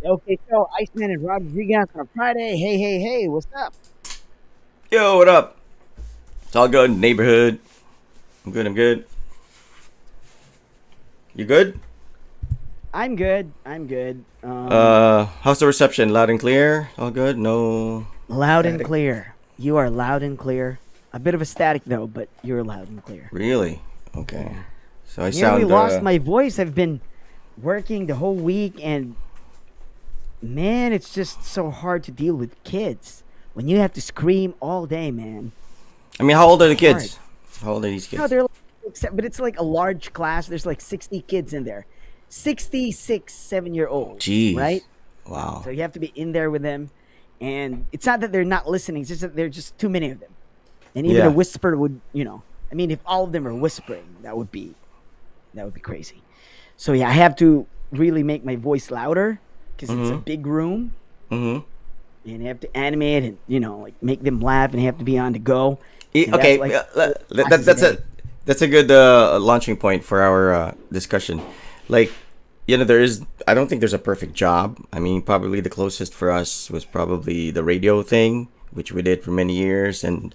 Okay, so Iceman and Rodriguez on a Friday. Hey, hey, hey, what's up? Yo, what up? It's all good. Neighborhood. I'm good. I'm good. You good? I'm good. I'm good. How's the reception? Loud and clear? All good? No Loud and static? clear. You are loud and clear. A bit of a static though, but you're loud and clear. Really? Okay. Yeah. So I Nearly sound, lost my voice. I've been working the whole week, and man, it's just so hard to deal with kids when you have to scream all day, man. I mean, how It's old are the hard. kids? How old are these No, kids? they're but it's like a large class. There's like 60 kids in there, 66, 7-year olds, right? Jeez. Wow. So you have to be in there with them. And it's not that they're not listening, it's just that there's just too many of them. And even a Yeah. whisper would, I mean, if all of them are whispering, that would be crazy. So yeah, I have to really make my voice louder because it's a Mm-hmm. big room, Mm-hmm. and you have to animate and like make them laugh, and you have to be on the go, and that's Okay. like four That, classes a that's day. a good launching point for our discussion. Like, I don't think there's a perfect job. I mean, probably the closest for us was probably the radio thing, which we did for many years, and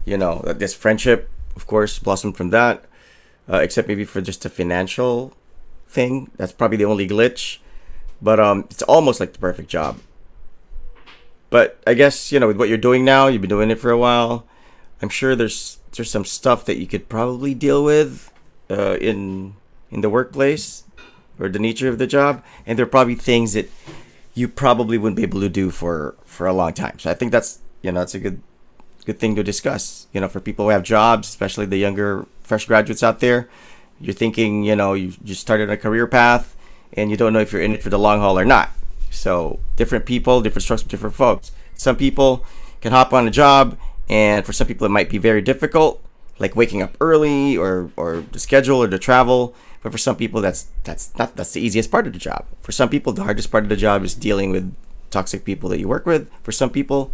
this friendship, of course, blossomed from that. Except maybe for just a financial thing. That's probably the only glitch. But it's almost like the perfect job. But I guess with what you're doing now, you've been doing it for a while. I'm sure there's some stuff that you could probably deal with in the workplace or the nature of the job, and there are probably things that you probably wouldn't be able to do for a long time. So I think that's a good thing to discuss. For people who have jobs, especially the younger fresh graduates out there, you're thinking you just started a career path and you don't know if you're in it for the long haul or not. So different people, different strokes, different folks. Some people can hop on a job, and for some people it might be very difficult, like waking up early or the schedule or the travel. But for some people, that's the easiest part of the job. For some people, the hardest part of the job is dealing with toxic people that you work with. For some people,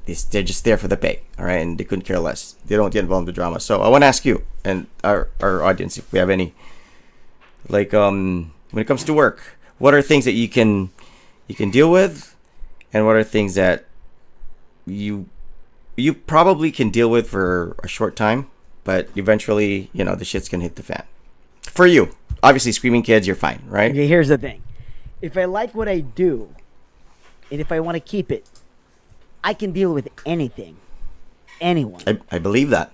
they're just there for the pay, all right, and they couldn't care less. They don't get involved in the drama. So I want to ask you and our audience if we have any, like, when it comes to work, what are things that you can deal with, and what are things that you you probably can deal with for a short time, but eventually the shit's gonna hit the fan. For you, obviously, screaming kids, you're fine, right? Okay, here's the thing. If I like what I do, and if I want to keep it, I can deal with anything, anyone. I believe that.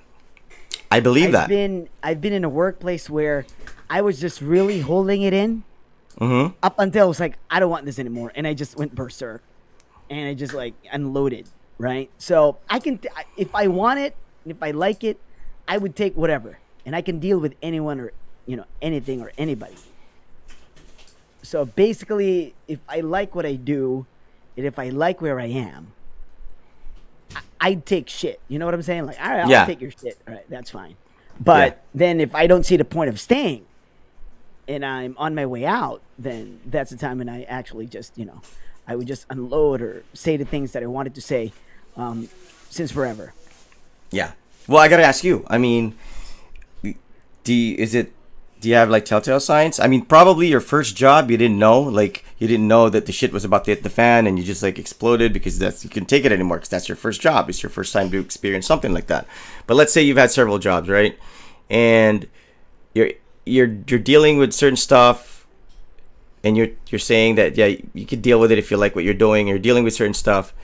I believe I've that. been I've been in a workplace where I was just really holding it in Mm-hmm. up until I was like, I don't want this anymore, and I just went berserk, and I just like unloaded, right? So if I want it, and if I like it, I would take whatever, and I can deal with anyone or anything or anybody. So basically, if I like what I do, and if I like where I am, I'd take shit. You know what I'm saying? Like, all right, I'll Yeah. take your shit. All right, that's fine. Yeah. But then if I don't see the point of staying and I'm on my way out, then that's the time when I actually just, I would just unload or say the things that I wanted to say um, since forever. Yeah. Well, I gotta ask you. I mean, do you, is it do you have like telltale signs? I mean, probably your first job you didn't know, like you didn't know that the shit was about to hit the fan, and you just like exploded because that's you couldn't take it anymore because that's your first job. It's your first time to experience something like that. But let's say you've had several jobs, right? And you're you're dealing with certain stuff, and you're saying that yeah you could deal with it if you like what you're doing. You're dealing with certain stuff.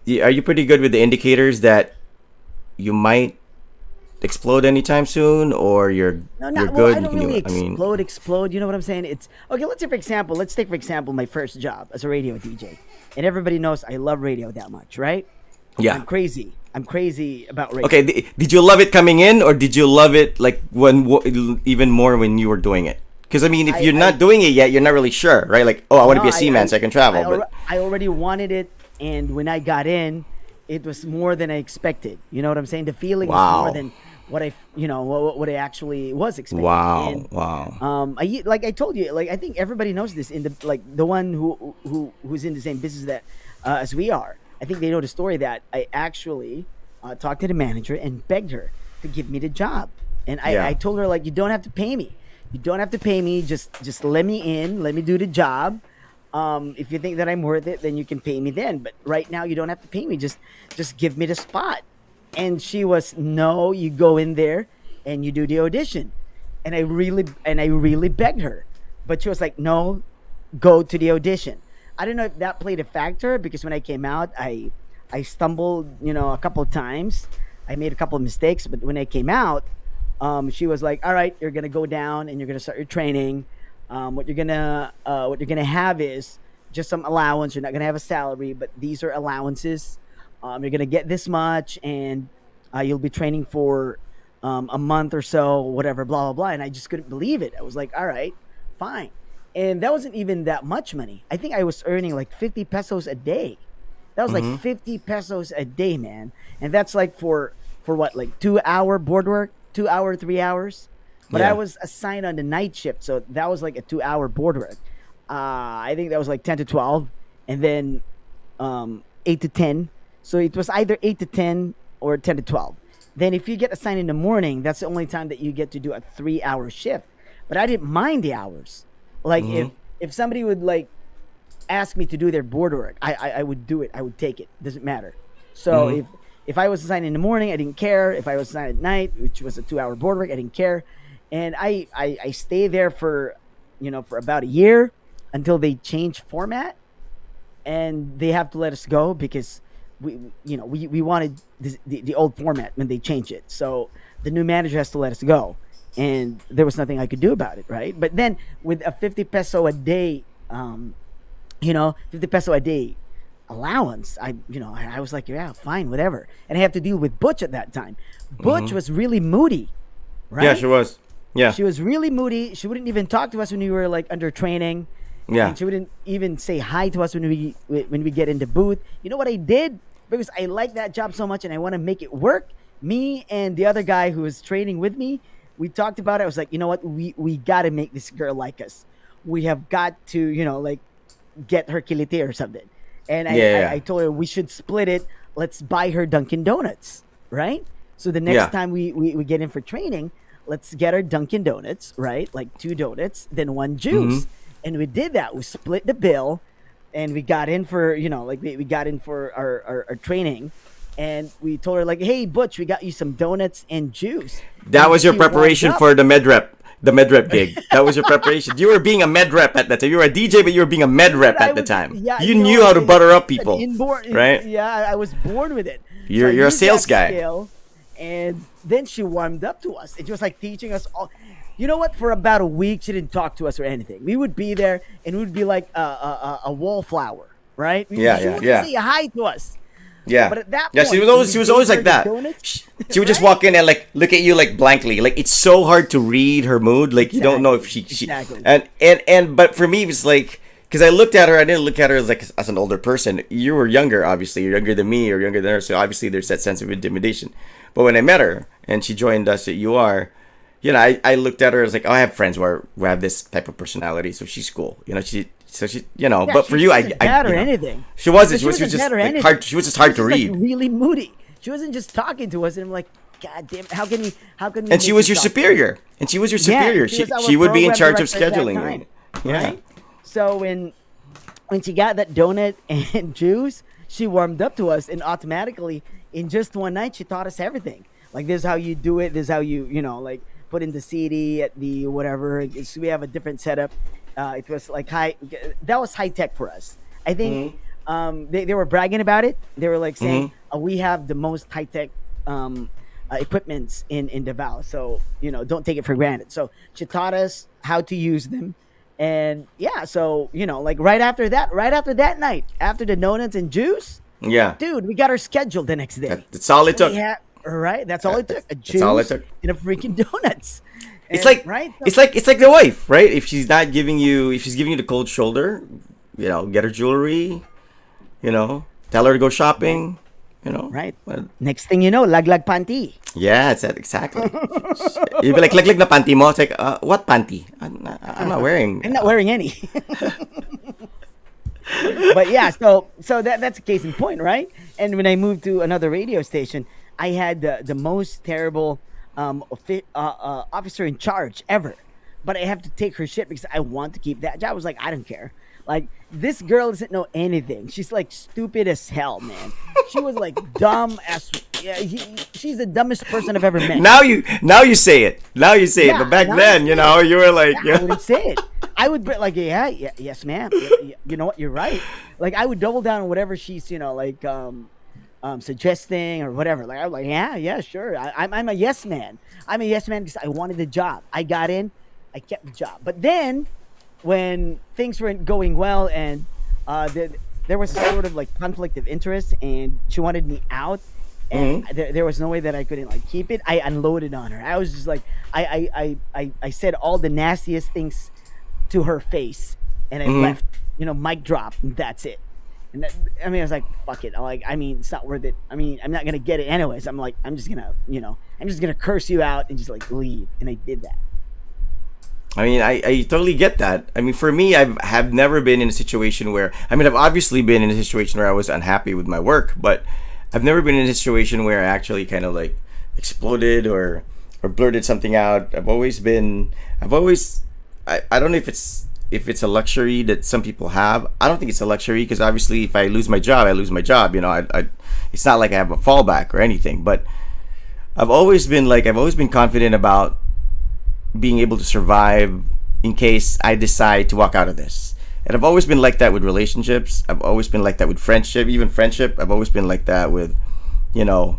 Are you pretty good with the indicators that you might explode anytime soon, or No, you're not well. good I and you don't can do really it? I mean, explode. You know what I'm saying? It's okay. Let's take for example my first job as a radio DJ, and everybody knows I love radio that much, right? yeah. I'm crazy about radio. Okay, did you love it coming in, or did you love it like even more when you were doing it? Because I mean, if you're I not doing it yet, you're not really sure, right? Like, oh, I want to No, be a seaman so I can travel, but I already wanted it, and when I got in, it was more than I expected. You know what I'm saying? The feeling was more wow, than what I actually was expecting. wow, And wow, like I told you, like I think everybody knows this in the like the one who's in the same business that as we are. I think they know the story that I actually talked to the manager and begged her to give me the job, and I yeah, told her like you don't have to pay me. You don't have to pay me. Just let me in. Let me do the job. If you think that I'm worth it, then you can pay me then. But right now, you don't have to pay me. Just give me the spot. And she was, no, you go in there and you do the audition. And I really begged her, but she was like, no, go to the audition. I don't know if that played a factor because when I came out, I stumbled, a couple of times. I made a couple of mistakes, but when I came out, she was like, "All right, you're gonna go down and you're gonna start your training. What you're gonna have is just some allowance. You're not gonna have a salary, but these are allowances. You're gonna get this much, and you'll be training for a month or so, whatever, blah blah blah." And I just couldn't believe it. I was like, "All right, fine." And that wasn't even that much money. I think I was earning like 50 pesos a day. That was like 50 pesos a day, man. And that's like for what, like 2 hour board work, 2 hour, 3 hours. But I Yeah. was assigned on the night shift, so that was like a 2 hour board work. I think that was like 10 to 12, and then 8 to 10. So it was either 8 to 10 or 10 to 12. Then if you get assigned in the morning, that's the only time that you get to do a 3 hour shift. But I didn't mind the hours. Like if somebody would like ask me to do their board work, I would do it. I would take it. Doesn't matter. So if I was assigned in the morning, I didn't care. If I was assigned at night, which was a 2 hour board work, I didn't care. And I stayed there for for about a year until they changed format, and they have to let us go because we wanted the old format when they changed it. So the new manager has to let us go, and there was nothing I could do about it, right? But then with a 50 peso a day, 50 peso a day allowance, I was like, yeah, fine, whatever. And I have to deal with Butch at that time. Butch was really moody, right? Yeah, she was. Yeah. She was really moody. She wouldn't even talk to us when we were like under training. Yeah. And she wouldn't even say hi to us when we get in the booth. You know what I did? Because I like that job so much and I want to make it work. Me and the other guy who was training with me, we talked about it. I was like, you know what? We got to make this girl like us. We have got to, like get her kilite or something. And I told her we should split it. Let's buy her Dunkin' Donuts, right? So the next time we get in for training, let's get her Dunkin' Donuts, right? Like 2 donuts, then 1 juice. And we did that. We split the bill, and we got in for, we got in for our training. And we told her, like, hey, Butch, we got you some donuts and juice. That And was your she warmed preparation up. for the med rep. The med rep gig. That was your preparation. You were being a med rep at that time. You were a DJ, but you were being a med rep I at the was- time. yeah, You know knew what? how to butter up It's an people, inborn- right? Yeah, I was born with it. You're- I you're a used sales that guy. skill, and then she warmed up to us. And she was like teaching us all. You know what? For about a week, she didn't talk to us or anything. We would be there, and we would be like a wallflower, right? She wouldn't say hi to us. Yeah. But at that yeah, point, she was always like that. She would just walk in and like look at you like blankly. Like it's so hard to read her mood. Like you don't know if she Exactly. and but for me it was like because I looked at her, I didn't look at her as like as an older person. You were younger, obviously. You're younger than me. You're younger than her. So obviously there's that sense of intimidation. But when I met her and she joined us at UR, I looked at her as like, oh, I have friends who have this type of personality, so she's cool. Yeah, but for you, I wasn't bad or you know, anything. She wasn't. She But was just bad or like, anything. hard. She was just hard She to was, read. like, really moody. She wasn't just talking to us, and I'm like, God damn it! How can we? And she was your superior. And she was your superior. she was our She would be in program charge of director at that scheduling. time, Yeah. right? So when she got that donut and juice, she warmed up to us, and automatically in just one night, she taught us everything. Like this is how you do it. This is how you like put in the CD at the whatever. So we have a different setup. It was like that was high tech for us. I think they were bragging about it. They were like saying we have the most high tech equipments in Davao. So don't take it for granted. So she taught us how to use them. And yeah, so like right after that night, after the donuts and juice, Yeah. dude, we got our schedule the next day. That's all it took. Right, that's all it took. A juice That's all it took. and a freaking donuts. It's And, like right? it's like the wife, right? If she's giving you the cold shoulder, get her jewelry, tell her to go shopping, Right. Well, Next thing you know, laglag panty. yeah, it's that exactly. You'd be like, lag na panty mo. It's like, what panty? I'm not wearing. I'm not wearing any. But yeah, so that's a case in point, right? And when I moved to another radio station, I had the most terrible officer in charge ever. But I have to take her shit because I want to keep that job. I was like, I don't care. Like this girl doesn't know anything. She's like stupid as hell, man. She was like dumb as yeah. She's the dumbest person I've ever met. Now you say it. Now you say it. Yeah, But back now I then, say it. you were like, Yeah, I wouldn't say it. I would be like, yeah, yeah, yes, ma'am. You know what? You're right. Like I would double down on whatever she's, like suggesting or whatever. Like I'm like, yeah, yeah, sure. I'm a yes man. I'm a yes man because I wanted the job. I got in, I kept the job. But then when things weren't going well and there was sort of like conflict of interest and she wanted me out and Mhm. there was no way that I couldn't like keep it. I unloaded on her. I was just like I said all the nastiest things to her face and I Mhm. left, mic drop and that's it. And that, I mean, I was like, fuck it. Like, I mean, it's not worth it. I mean, I'm not gonna get it anyways. I'm like, I'm just gonna, I'm just gonna curse you out and just like leave. And I did that. I mean, I totally get that. I mean, for me, have never been in a situation where, I mean, I've obviously been in a situation where I was unhappy with my work, but I've never been in a situation where I actually kind of like exploded or blurted something out. I don't know if it's a luxury that some people have. I don't think it's a luxury because obviously if I lose my job, I lose my job. It's not like I have a fallback or anything, but I've always been confident about being able to survive in case I decide to walk out of this. And I've always been like that with relationships. I've always been like that with friendship, even friendship. I've always been like that with, you know,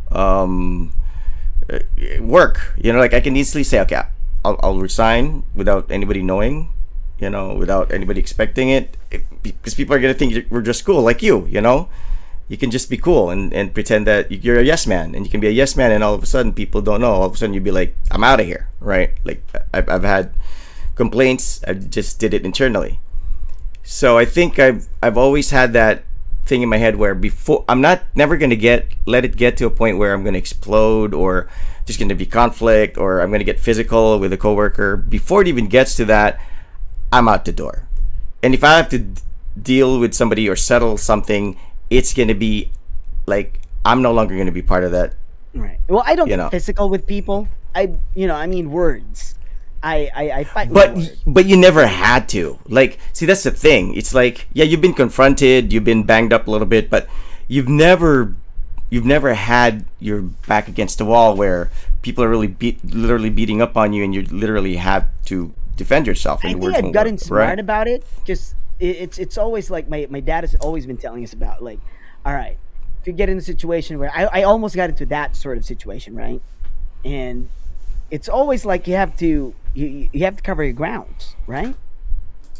work. Like I can easily say, okay, I'll resign without anybody knowing, without anybody expecting it, because people are gonna think we're just cool, like you. You can just be cool and pretend that you're a yes man, and you can be a yes man, and all of a sudden people don't know. All of a sudden you'd be like, I'm out of here, right? Like I've had complaints. I just did it internally. So I think I've always had that thing in my head where before I'm not never gonna let it get to a point where I'm gonna explode or just gonna be conflict or I'm gonna get physical with a coworker. Before it even gets to that, I'm out the door. And if I have to deal with somebody or settle something, it's gonna be like I'm no longer gonna be part of that. Right. Well, I don't You get know. physical with people. I mean words. I fight with But words. but you never had to. Like, see, that's the thing. It's like, yeah, you've been confronted, you've been banged up a little bit, but you've never had your back against the wall where people are literally beating up on you, and you literally have to defend yourself, and I the think words I've won't work, gotten smart right? about it. Just it's always like my dad has always been telling us about like, all right, if you get in a situation where I almost got into that sort of situation, right? And it's always like you have to cover your grounds, right?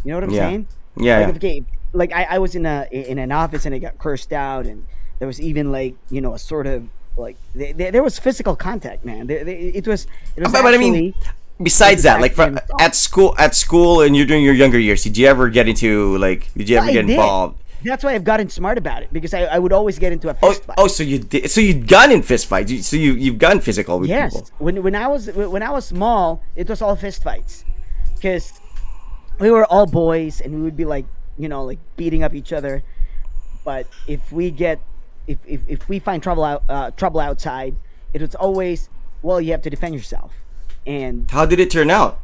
You know what I'm Yeah, saying? yeah, Like yeah. okay, like I was in an office and I got cursed out, and there was even like a sort of like there was physical contact, man. It was But I mean, actually besides that, like an assault. at school, and you're doing your younger years, did you ever get into like? Did you Yeah, ever I get did. involved? That's why I've gotten smart about it because I would always get into a Oh, fist fight. oh, so you did. So you'd gone in fist fights. So you've gone physical with people. Yes, when I was small, it was all fist fights because we were all boys and we would be like like beating up each other. But if we find trouble outside, it was always well you have to defend yourself, and How did it turn out?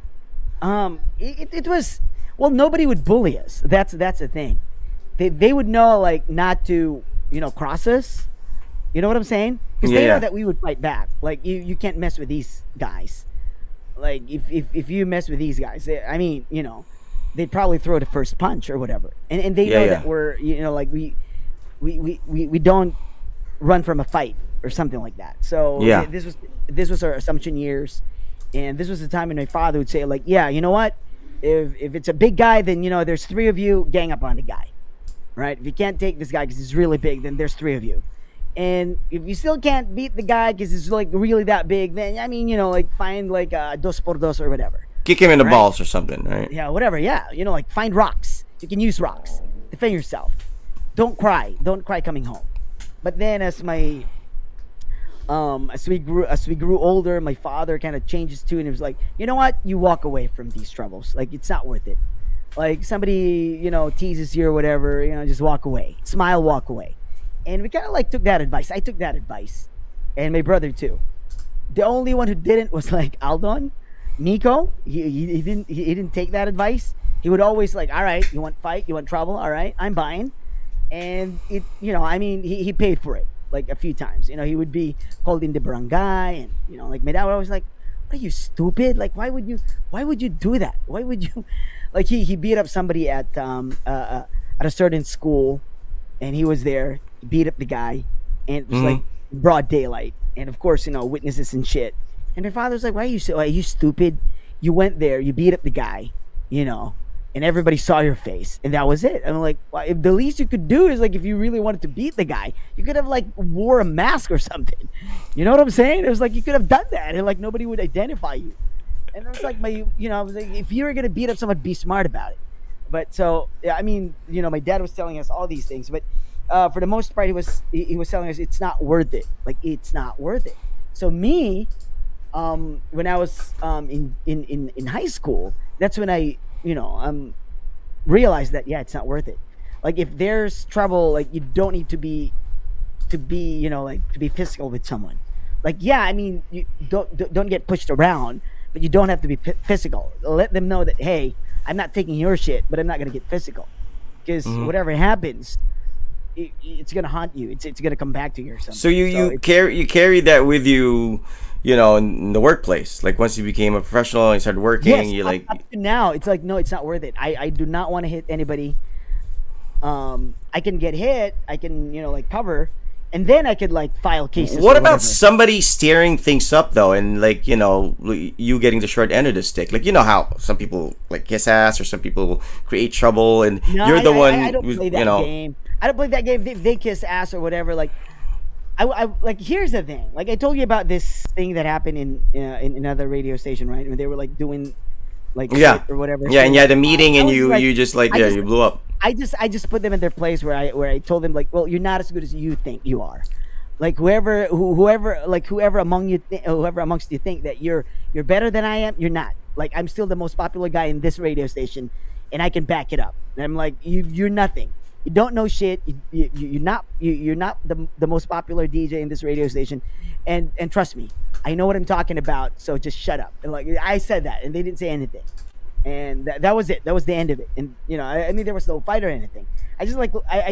it was well nobody would bully us. That's the thing. They would know like not to cross us. You know what I'm saying? Because Yeah, they know yeah. that we would fight back. Like you can't mess with these guys. Like if you mess with these guys, I mean they'd probably throw the first punch or whatever. And they Yeah, know yeah. that we're like we don't run from a fight or something like that. So Yeah. this was our assumption years, and this was the time when my father would say like, yeah, you know what? If it's a big guy, then there's three of you, gang up on the guy, right? If you can't take this guy because he's really big, then there's three of you. And if you still can't beat the guy because he's like really that big, then I mean, like find like dos por dos or whatever, Kick him in the right? balls or something, right? Yeah, whatever. Yeah, like find rocks. You can use rocks. Defend yourself. Don't cry. Don't cry coming home. But then as we grew older, my father kind of changed his tune and was like, you know what? You walk away from these troubles. Like it's not worth it. Like somebody teases you or whatever, just walk away. Smile, walk away. And we kind of like took that advice. I took that advice, and my brother too. The only one who didn't was like Aldon, Nico. He didn't take that advice. He would always like, all right, you want fight, you want trouble, all right, I'm buying. And it, I mean, he paid for it like a few times. He would be called in the barangay, and like my dad would always like, "What are you, stupid? Like, why would you do that? Why would you?" Like he beat up somebody at a certain school, and he was there, he beat up the guy, and it was like Mm-hmm. broad daylight, and of course witnesses and shit. And my father's like, Why are you stupid? You went there, you beat up the guy, you know, and everybody saw your face, and that was it. And I'm like, well, if the least you could do is like, if you really wanted to beat the guy, you could have like wore a mask or something. You know what I'm saying? It was like you could have done that, and like nobody would identify you. And it was like I was like, if you were gonna beat up someone, be smart about it. But so yeah, I mean, my dad was telling us all these things, but for the most part, he was telling us it's not worth it. Like it's not worth it. So me, when I was in high school, that's when I realized that yeah, it's not worth it. Like if there's trouble, like you don't need to be like to be physical with someone. Like yeah, I mean you don't get pushed around, but you don't have to be physical. Let them know that hey, I'm not taking your shit, but I'm not gonna get physical, because Mm-hmm. whatever happens, it's gonna haunt you. It's gonna come back to you or So something. you carry that with you, in the workplace. Like once you became a professional and you started working, Yes, you like, up to now, it's like no, it's not worth it. I do not want to hit anybody. I can get hit. I can like cover, and then I could like file cases what or about whatever. somebody steering things up though, and like you getting the short end of the stick? Like how some people like kiss ass, or some people create trouble, and No, you're the I one don't who's, play that game. I don't play that game. They kiss ass or whatever. Like I like here's the thing. Like I told you about this thing that happened in another radio station, right? When they were like doing like shit Yeah, or whatever yeah, and shit. you had a meeting, I and was you like, you just like, I yeah, just you blew up. I just put them in their place where I told them like, well, you're not as good as you think you are. Like whoever whoever amongst you think that you're better than I am, you're not. Like I'm still the most popular guy in this radio station, and I can back it up. And I'm like, you're nothing. You don't know shit. You're not the most popular DJ in this radio station, and trust me, I know what I'm talking about. So just shut up. And like I said that, and they didn't say anything, and that was it. That was the end of it. And I mean, there was no fight or anything. I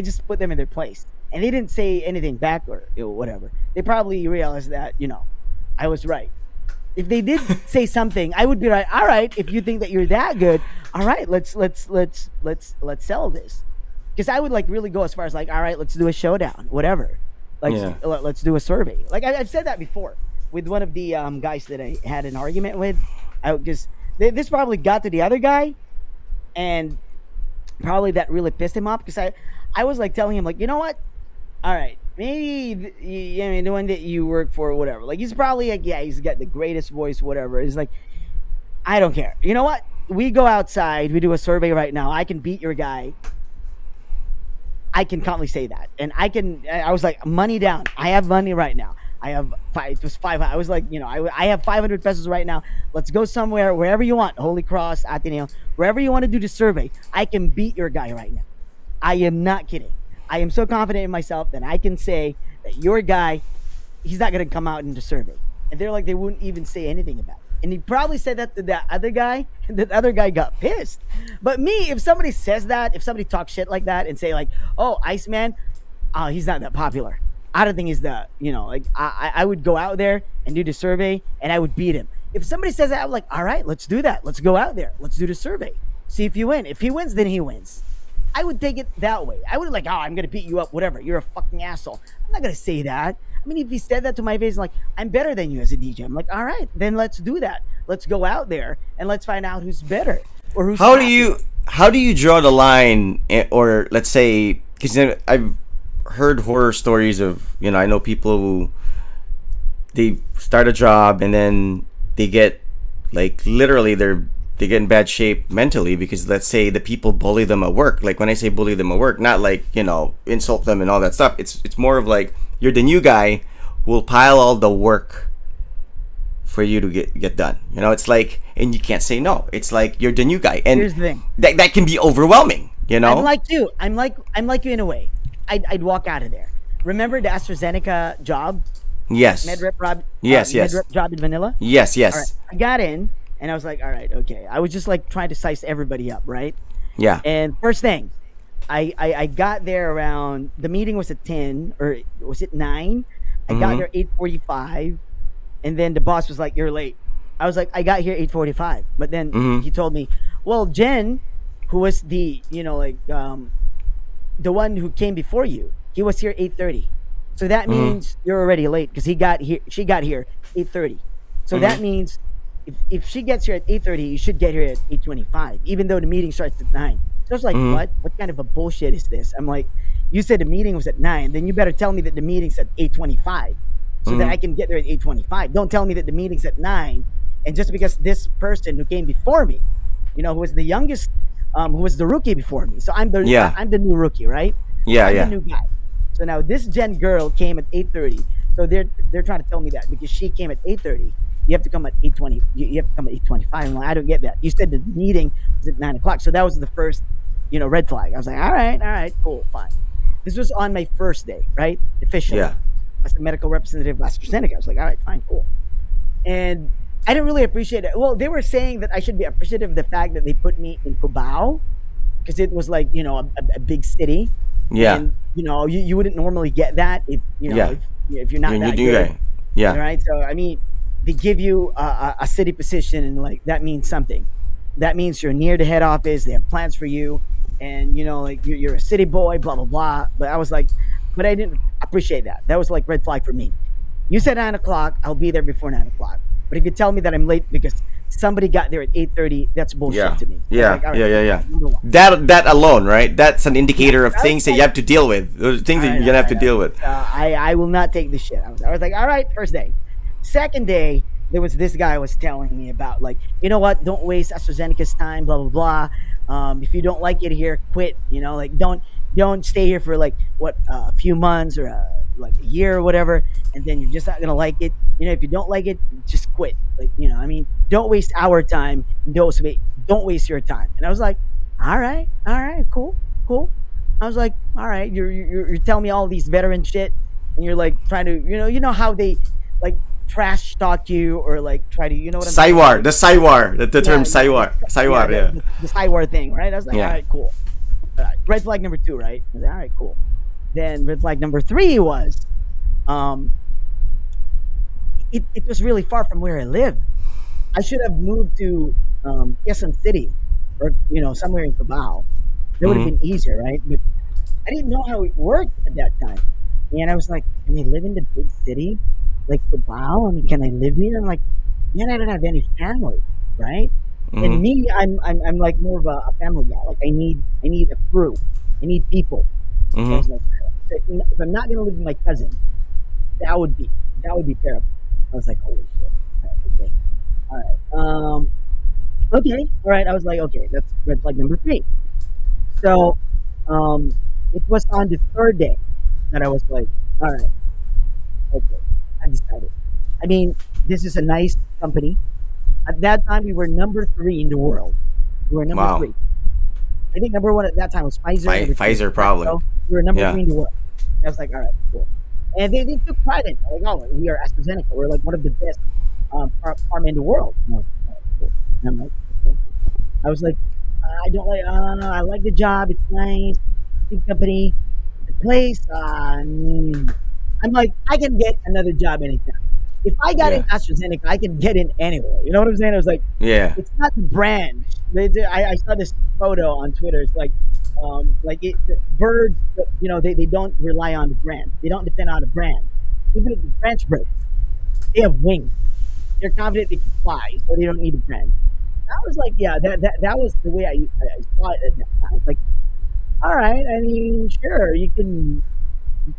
just put them in their place, and they didn't say anything back or whatever. They probably realized that I was right. If they did say something, I would be like, all right, if you think that you're that good, all right, let's sell this. Because I would like really go as far as like, all right, let's do a showdown, whatever. Like Yeah. let's do a survey. Like I've said that before with one of the guys that I had an argument with. Because this probably got to the other guy, and probably that really pissed him off, because I was like telling him like, you know what, all right, maybe I mean the one that you work for or whatever, like he's probably like, yeah, he's got the greatest voice, whatever. He's like, I don't care, you know what, we go outside, we do a survey right now, I can beat your guy. I can confidently say that, and I was like, money down, I have money right now. I have five. It was 500. I was like, I have 500 pesos right now. Let's go somewhere, wherever you want. Holy Cross, Ateneo, wherever you want to do the survey. I can beat your guy right now. I am not kidding. I am so confident in myself that I can say that your guy, he's not gonna come out in the survey. And they're like, they wouldn't even say anything about it. And he probably said that to that other guy, and that other guy got pissed. But me, if somebody says that, if somebody talks shit like that and say like, oh, Iceman, he's not that popular. I don't think he's the, like I would go out there and do the survey, and I would beat him. If somebody says that, I'm like, all right, let's do that. Let's go out there. Let's do the survey. See if you win. If he wins, then he wins. I would take it that way. I would like, oh, I'm gonna beat you up, whatever. You're a fucking asshole. I'm not gonna say that. I mean, if he said that to my face, like, I'm better than you as a DJ, I'm like, all right, then let's do that. Let's go out there and let's find out who's better or who's. How do happier. you draw the line, or let's say, because I've heard horror stories of, I know people who they start a job and then they get like literally they get in bad shape mentally, because let's say the people bully them at work. Like when I say bully them at work, not like insult them and all that stuff. It's more of like, you're the new guy who will pile all the work for you to get done. It's like, and you can't say no. It's like you're the new guy, and Here's the thing. that can be overwhelming. I'm like you. I'm like you in a way. I'd walk out of there. Remember the AstraZeneca job? Yes. Med rep job. Yes, yes. Med rep job in Manila. Yes, All right. yes. I got in, And I was like, all right, okay. I was just like trying to size everybody up, right? Yeah. And first thing, I got there around the meeting was at 10 or was it 9? I got Mm-hmm. there 8:45, and then the boss was like, "You're late." I was like, "I got here 8:45." But then Mm-hmm. he told me, "Well, Jen, who was the, the one who came before you, he was here 8:30. So that Mm-hmm. means you're already late because he got here she got here 8:30. So Mm-hmm. that means if she gets here at 8:30, you should get here at 8:25, even though the meeting starts at 9. So I was like, Mm-hmm. what kind of a bullshit is this? I'm like, you said the meeting was at 9, then you better tell me that the meeting's at 8:25 so that Mm-hmm. I can get there at 8:25. Don't tell me that the meeting's at 9, and just because this person who came before me, who was the youngest, who was the rookie before me. So Yeah. I'm the new rookie, right? So Yeah. I'm the Yeah. new guy. So now this Gen girl came at 8:30. So they're trying to tell me that because she came at 8:30, you have to come at 8:20. You have to come at 8:25. I'm like, I don't get that. You said the meeting was at 9 o'clock. So that was the first, red flag. I was like, all right, cool, fine. This was on my first day, right? Officially, Yeah. as the medical representative of AstraZeneca. I was like, all right, fine, cool. And I didn't really appreciate it. Well, they were saying that I should be appreciative of the fact that they put me in Cubao because it was like a big city, Yeah. and you wouldn't normally get that if Yeah. if you're not You're that doing good, right. Yeah. right? So I mean, they give you a city position, and like that means something. That means you're near the head office. They have plans for you, and like you're a city boy, blah blah blah. But I was like, but I didn't appreciate that. That was like red flag for me. You said 9 o'clock. I'll be there before 9 o'clock. But if you tell me that I'm late because somebody got there at 8:30, that's bullshit Yeah. to me. I was Yeah. like, all right, Yeah. Yeah. Yeah. number one. That alone, right? That's an Yeah, indicator of I was things that you like, have to deal with. Those things that you're all gonna have right, to all deal with. right. I will not take this shit. I was like, all right, first day. Second day, there was this guy was telling me about like, you know what? Don't waste AstraZeneca's time. Blah blah blah. If you don't like it here, quit. Like don't stay here for like what a few months or like a year or whatever, and then you're just not gonna like it. If you don't like it, just quit. Like I mean, don't waste our time. Don't waste your time. And I was like, all right, cool, cool. I was like, all right, you're telling me all these veteran shit, and you're like trying to, how they like trash talk you or like try to, what I'm saying? Saiwar, the Saiwar, the term Yeah, yeah, Saiwar, yeah, Saiwar, the, yeah, the Skyward thing, right? I was like, all yeah, right, cool. All right. Red flag number 2, right? I was like, all right, cool. Then red flag number 3 was, um, it was really far from where I lived. I should have moved to Quezon City or somewhere in Cubao. That would have mm-hmm. been easier, right? But I didn't know how it worked at that time. And I was like, can I live in the big city? Like Cubao? I mean, can I live here? I'm like, man, I don't have any family, right? And Mm-hmm. me, I'm like more of a family guy. Like I need a crew. I need people. So I Mm-hmm. was like, if I'm not gonna live with my cousin, that would be that would be terrible. I was like, holy shit. Okay. All right. Okay. All right. I was like, okay, that's red flag number 3. So um it was on the third day that I was like, all right, okay, I decided. I mean, this is a nice company. At that time, we were number 3 in the world. We were number Wow, 3. I think number 1 at that time was Pfizer. Number 2 was Pfizer probably, Mexico. We were number yeah, 3 in the world. And I was like, all right, cool. And they took pride in it. Like, oh, we are AstraZeneca. We're like one of the best pharma in the world. And I was like, all right, cool. And I'm like, okay. I was like, I don't like. I like the job. It's nice. Big company. The place. I'm like, I can get another job anytime. If I got in yeah, AstraZeneca, I can get in anywhere. You know what I'm saying? I was like, yeah, it's not the brand. I saw this photo on Twitter. It's like the birds. They don't rely on the brand. They don't depend on the brand. Even if the branch breaks, they have wings. They're confident they can fly, so they don't need a brand. I was like, yeah, that was the way I saw it at that time. I was like, all right, I mean, sure, you can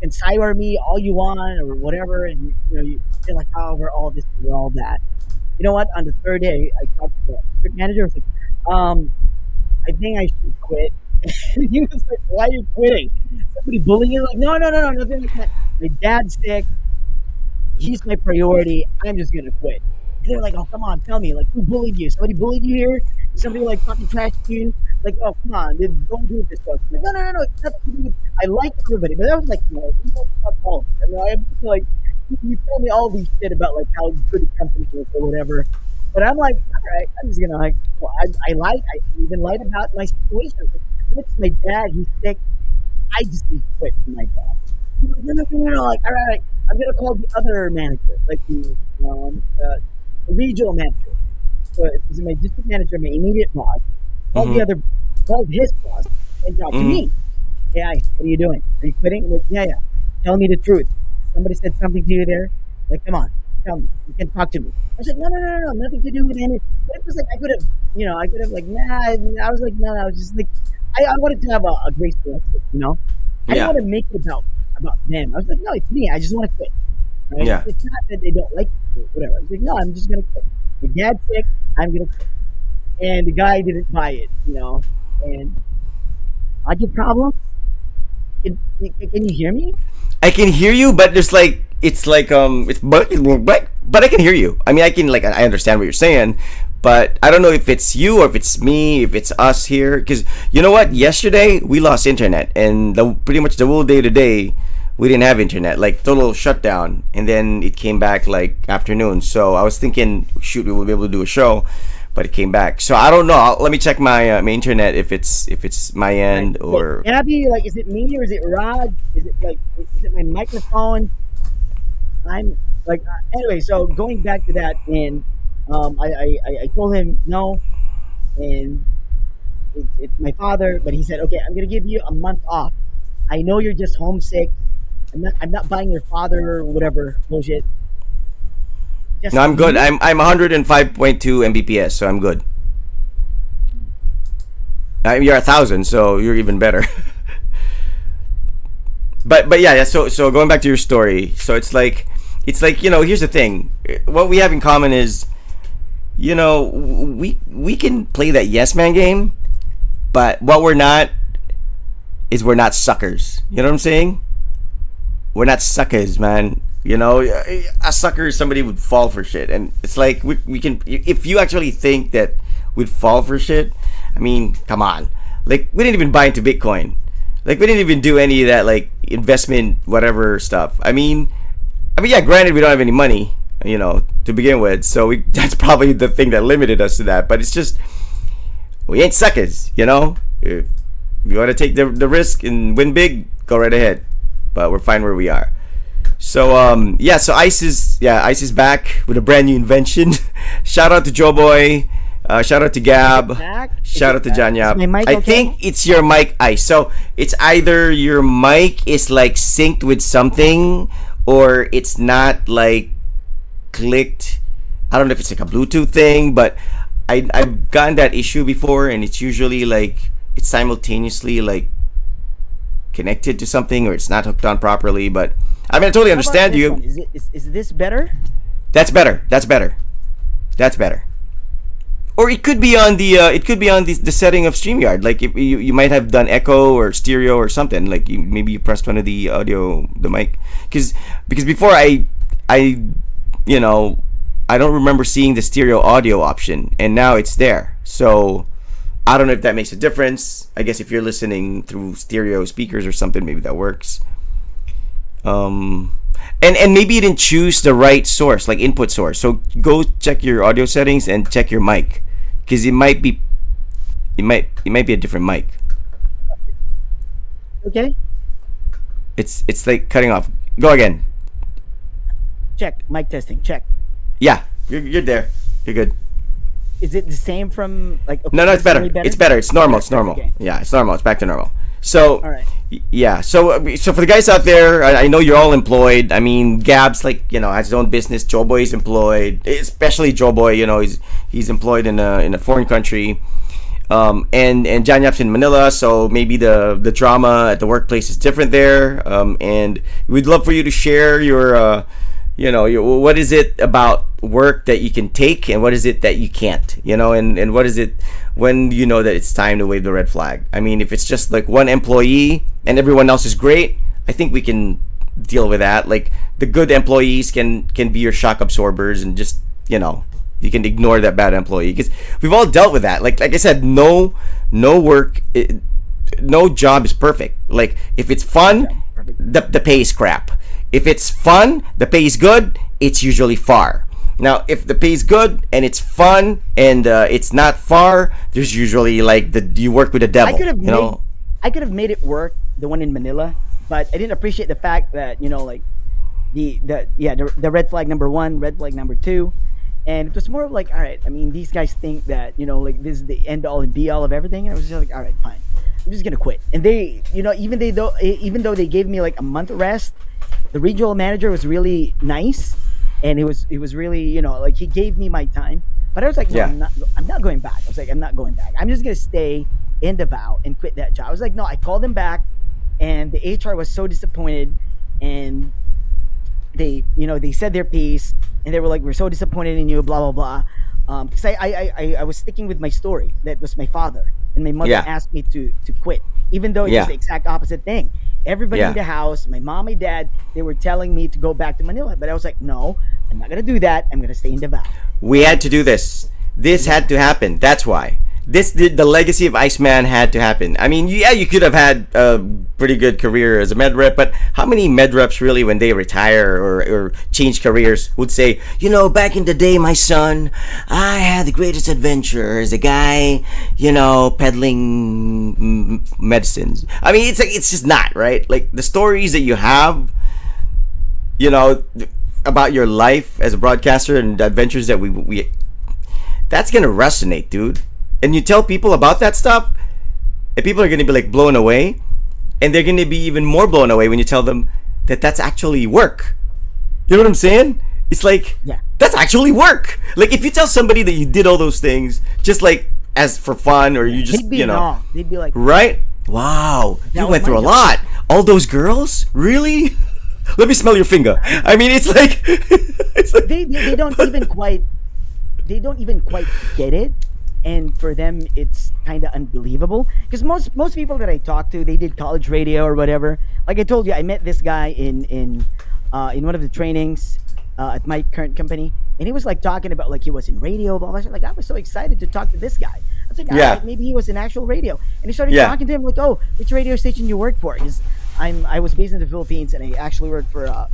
cyber me all you want or whatever, and you feel like, oh, we're all this, we're all that. You know what? On the third day, I talked to the district manager. I was like, I think I should quit. And he was like, why are you quitting? Somebody bullying you? Like, no, no, no, no, nothing like that. My dad's sick. He's my priority. I'm just gonna quit. And they're like, oh, come on, tell me, like, who bullied you? Somebody bullied you here? Somebody like fucking trashed you? Like, oh, come on, don't do this stuff. Like, no, no, no, no. It's nothing to do with. I like everybody, but that was like, you don't fuck all of them. I mean, I'm just like, you tell me all these shit about like how good the company is or whatever. But I'm like, all right, I'm just gonna like, well, I lied. I even lied about my situation. I was like, it's my dad. He's sick. I just need to quit from my dad. He's like, no, no, no, no, no. Like, all right, I'm gonna call the other manager, like the regional manager. So this is my district manager, my immediate boss. Called the Mm-hmm. other, called his boss, and talked to Mm-hmm. me. Hey, what are you doing? Are you quitting? I'm like, yeah, yeah. Tell me the truth. Somebody said something to you there. Like, come on, tell me. You can talk to me. I was like, no, no, no, no, no, nothing to do with any. But it was like I could have, I could have like, nah. I was like, no, no. I was just like, I wanted to have a graceful exit. I didn't Yeah. want to make it about them. I was like, no, it's me. I just want to quit. Right? Yeah. It's not that they don't like me or whatever. I was like, no, I'm just gonna quit. My dad's sick. I'm gonna quit. And the guy didn't buy it. And audio problem. Can you hear me? I can hear you, but there's like it's like it's but I can hear you. I mean, I can like I understand what you're saying, but I don't know if it's you or if it's me, if it's us here. Because you know what? Yesterday we lost internet, and pretty much the whole day today we didn't have internet, like total shutdown, and then it came back like afternoon. So I was thinking, shoot, we will be able to do a show, but it came back. So I don't know. Let me check my internet if it's my Right. end So, or Abby, like, is it me or is it Rod? Is it my microphone? I'm like, anyway. So going back to that, and I told him no, and it's my father, but he said, okay, I'm gonna give you a month off. I know you're just homesick. I'm not buying your father or whatever bullshit. no, Just I'm good. you. I'm 105.2 Mbps, so I'm good. You're 1,000, so you're even better. But yeah, yeah. So going back to your story, so it's like here's the thing. What we have in common is we can play that yes man game, but what we're not is we're not suckers. You know what I'm saying? We're not suckers, man. A sucker is somebody who would fall for shit, and it's like we can. If you actually think that we'd fall for shit, I mean, come on. Like we didn't even buy into Bitcoin. Like we didn't even do any of that like investment whatever stuff. I mean, yeah. Granted, we don't have any money, to begin with, so that's probably the thing that limited us to that. But it's just we ain't suckers. If you want to take the risk and win big, go right ahead. But we're fine where we are. So yeah, so Ice is back with a brand new invention. Shout out to Joe Boy. Shout out to Is it Gab. back? Shout out to Is Janyap. my mic I okay? think it's your mic, Ice. So it's either your mic is like synced with something, or it's not like clicked. I don't know if it's like a Bluetooth thing, but I've gotten that issue before, and it's usually like it's simultaneously like connected to something, or it's not hooked on properly. But I mean, I totally How about understand this one? you. Is this better? That's better. That's better. That's better. Or it could be on the setting of StreamYard. Like if you might have done echo or stereo or something. Like maybe you pressed one of the mic, because before I you know I don't remember seeing the stereo audio option, and now it's there. So I don't know if that makes a difference. I guess if you're listening through stereo speakers or something, maybe that works. And maybe you didn't choose the right source, like input source. So go check your audio settings and check your mic, because it might be a different mic. Okay. It's like cutting off. Go again. Check. Mic testing. Check. Yeah, you're there. You're good. Is it the same from like? Okay, No, no, it's this is better. really It's better. It's normal. It's normal. Okay. Yeah, it's normal. It's back to normal. So, All right. yeah. So for the guys out there, I know you're all employed. I mean, Gab's has his own business. Joe Boy is employed, especially Joe Boy. He's employed in a foreign country. And John Yap's in Manila, so maybe the drama at the workplace is different there. And we'd love for you to share your what is it about work that you can take, and what is it that you can't, and what is it when you know that it's time to wave the red flag. I mean, if it's just like one employee and everyone else is great, I think we can deal with that. Like the good employees can be your shock absorbers, and just you can ignore that bad employee, because we've all dealt with that. Like I said, no work, no job is perfect. Like if it's fun, the pay is crap. If it's fun, the pay is good, it's usually far. Now, if the pay's good and it's fun and it's not far, there's usually like you work with the I devil. could have You know? I could have made it work, the one in Manila, but I didn't appreciate the fact that like the red flag number one, red flag number two, and it was more of like, all right. I mean, these guys think that like this is the end all and be all of everything, and I was just like, all right, fine, I'm just gonna quit. And they, even though they gave me like a month rest, the regional manager was really nice, and it was really like he gave me my time, but I was like, no, Yeah. I'm not going back. I was like, I'm not going back. I'm just gonna stay in Davao and quit that job. I was like, no. I called them back, and the HR was so disappointed, and they said their piece, and they were like, we're so disappointed in you, blah blah blah. Because I was sticking with my story that was my father, and my mother Yeah. asked me to quit, even though it Yeah. was the exact opposite thing. Everybody Yeah. in the house, my mom, my dad, they were telling me to go back to Manila, but I was like, no, I'm not gonna do that. I'm gonna stay in Davao. We had to do this. This had to happen. That's why. The legacy of Iceman had to happen. I mean, yeah, you could have had a pretty good career as a med rep, but how many med reps really, when they retire or change careers, would say, back in the day, my son, I had the greatest adventure as a guy, peddling medicines. I mean, it's just not right. Like the stories that you have, about your life as a broadcaster and the adventures that we that's gonna resonate, dude. And you tell people about that stuff, and people are gonna be like blown away, and they're gonna be even more blown away when you tell them that that's actually work. You know what I'm saying? It's like, Yeah. that's actually work. Like if you tell somebody that you did all those things just like as for fun, or you just They'd be in awe. They'd be like, right? Wow, you was went my through a job. lot. All those girls, really? Let me smell your finger. I mean, it's like, it's like they don't even quite get it, and for them it's kind of unbelievable, because most people that I talk to, they did college radio or whatever. Like I told you, I met this guy in one of the trainings at my current company, and he was like talking about like he was in radio, blah blah blah. Like I was so excited to talk to this guy. I was like, all Yeah. right, maybe he was in actual radio. And he started Yeah. talking to him like, oh, which radio station you work for? Because I was based in the Philippines, and I actually worked for a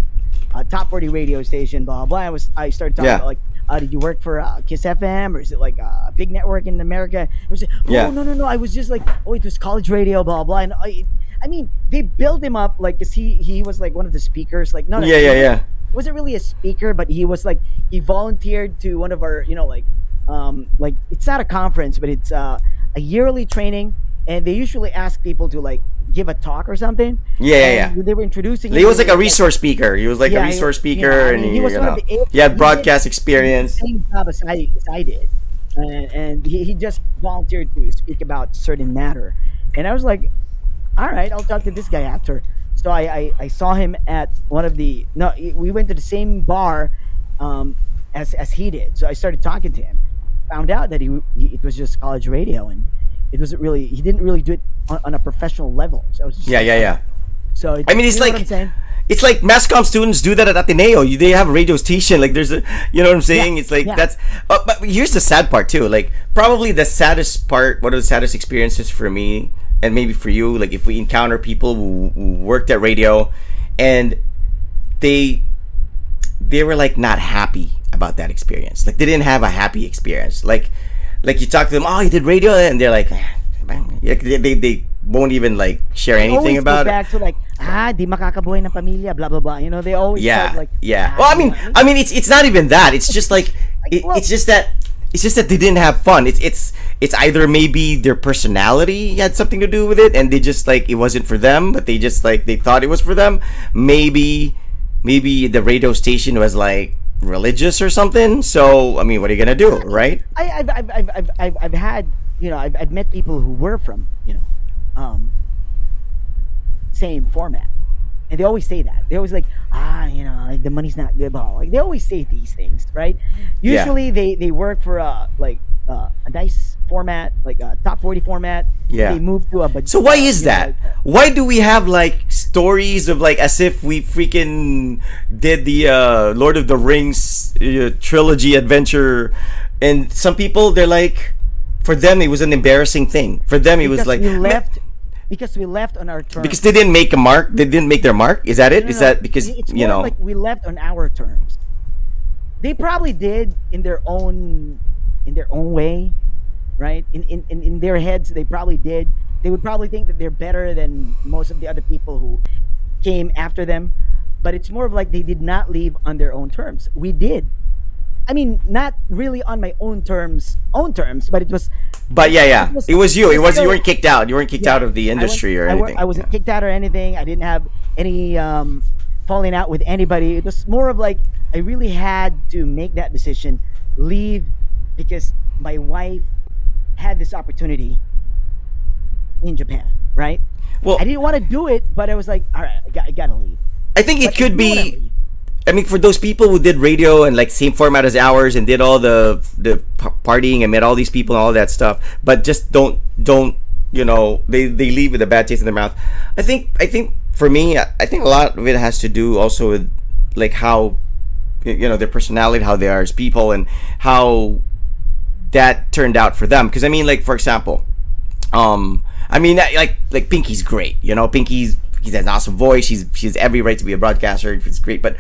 top 40 radio station, blah blah. I started talking Yeah. about like, did you work for Kiss FM, or is it like a big network in America? It was like, oh, Yeah. no, I was just like, oh, it was college radio, blah blah. And I mean, they built him up like, cause he was like one of the speakers, like no, Yeah, yeah, yeah. wasn't really a speaker, but he was like, he volunteered to one of our like it's not a conference, but it's a yearly training, and they usually ask people to like give a talk or something. Yeah, yeah, And yeah. they were introducing He him, was they like a were resource speaker. He was like a Yeah, resource he- speaker, I and mean, he was one of the he had he broadcast did experience. the same job as I did, and he just volunteered to speak about certain matter, and I was like, all right, I'll talk to this guy after. So I saw him at one of the no, we went to the same bar as he did. So I started talking to him, found out that it was just college radio, and he didn't really do it on a professional level. So I was just Yeah, like, yeah, yeah. So I mean, it's you know like what I'm saying? it's like mass comm students do that at Ateneo. They have a radio station. Like there's a, you know what I'm saying? Yeah, It's like yeah. that's. But here's the sad part too. Like probably the saddest part. One of the saddest experiences for me, and maybe for you. Like if we encounter people who worked at radio, and they were like not happy about that experience. Like they didn't have a happy experience. Like you talk to them, oh, you did radio, and they're like, yeah, they won't even like share anything Always about go it. back to like, di makakabuhay ng pamilya, blah blah blah. They always Yeah, start like, yeah. Well, I mean, it's not even that. It's just like well- it's just that they didn't have fun. It's either maybe their personality had something to do with it, and they just like it wasn't for them, but they just like they thought it was for them. Maybe the radio station was like religious or something. So I mean, what are you gonna do, right? I've had I've met people who were from same format, and they always say that. They always like, like the money's not good, blah. Like they always say these things, right? Yeah. Usually they work for a nice format, like a top 40 format. Yeah. They move to a but So why is that? Why do we have like stories of like as if we freaking did the Lord of the Rings trilogy adventure, and some people they're like, for them it was an embarrassing thing. For them it was like because we left on our terms. because they didn't make a mark. They didn't make their mark. Is that it? No, Is no, that because it's more like we left on our terms. They probably did in their own way, right? In their heads, they probably did. They would probably think that they're better than most of the other people who came after them. But it's more of like they did not leave on their own terms. We did. I mean, not really on my own terms, but it was. But yeah, it was you. It It was was you still, weren't kicked out. You weren't kicked yeah. out of the industry or anything. I wasn't kicked out or anything. I didn't have any falling out with anybody. It was more of like I really had to make that decision, leave, because my wife had this opportunity in Japan, right? Well, I didn't want to do it, but I was like, all right, I gotta leave. I think it But I could do wanna be. leave. I mean, for those people who did radio and like same format as ours and did all the partying and met all these people and all that stuff, but just don't they leave with a bad taste in their mouth. I think for me, I think a lot of it has to do also with like how their personality, how they are as people, and how that turned out for them. Because I mean, like for example, I mean like Pinky's great. Pinky's he has an awesome voice. She has every right to be a broadcaster. It's great, but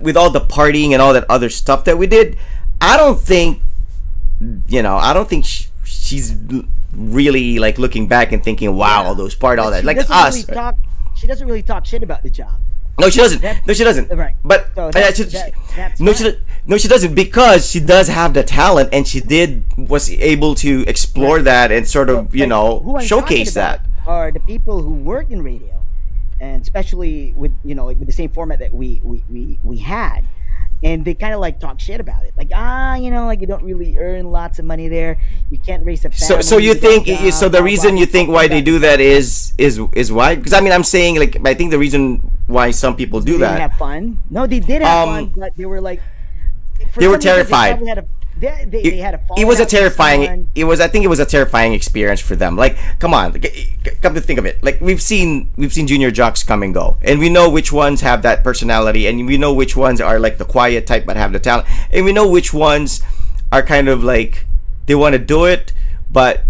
with all the partying and all that other stuff that we did, I don't think she's really like looking back and thinking, wow, all those parties, all that, like us. She doesn't really talk shit about the job. No, she doesn't. No, she doesn't. Right. But So that's no, fine. she doesn't, because she does have the talent, and she was able to explore that and sort of Who I'm showcase talking that. about are the people who work in radio, and especially with like with the same format that we had, and they kind of like talk shit about it, like like you don't really earn lots of money there, you can't raise a family. So you think job, so? The blah, reason blah, you think blah, why blah, they do that is why? Because I mean, I'm saying like I think the reason why some people do they didn't that. have fun. No, they did have fun, but they were like They were terrified. They had a It was a fallout with terrifying. someone. I think it was a terrifying experience for them. Like, come on, come to think of it. Like we've seen junior jocks come and go, and we know which ones have that personality, and we know which ones are like the quiet type but have the talent, and we know which ones are kind of like they want to do it, but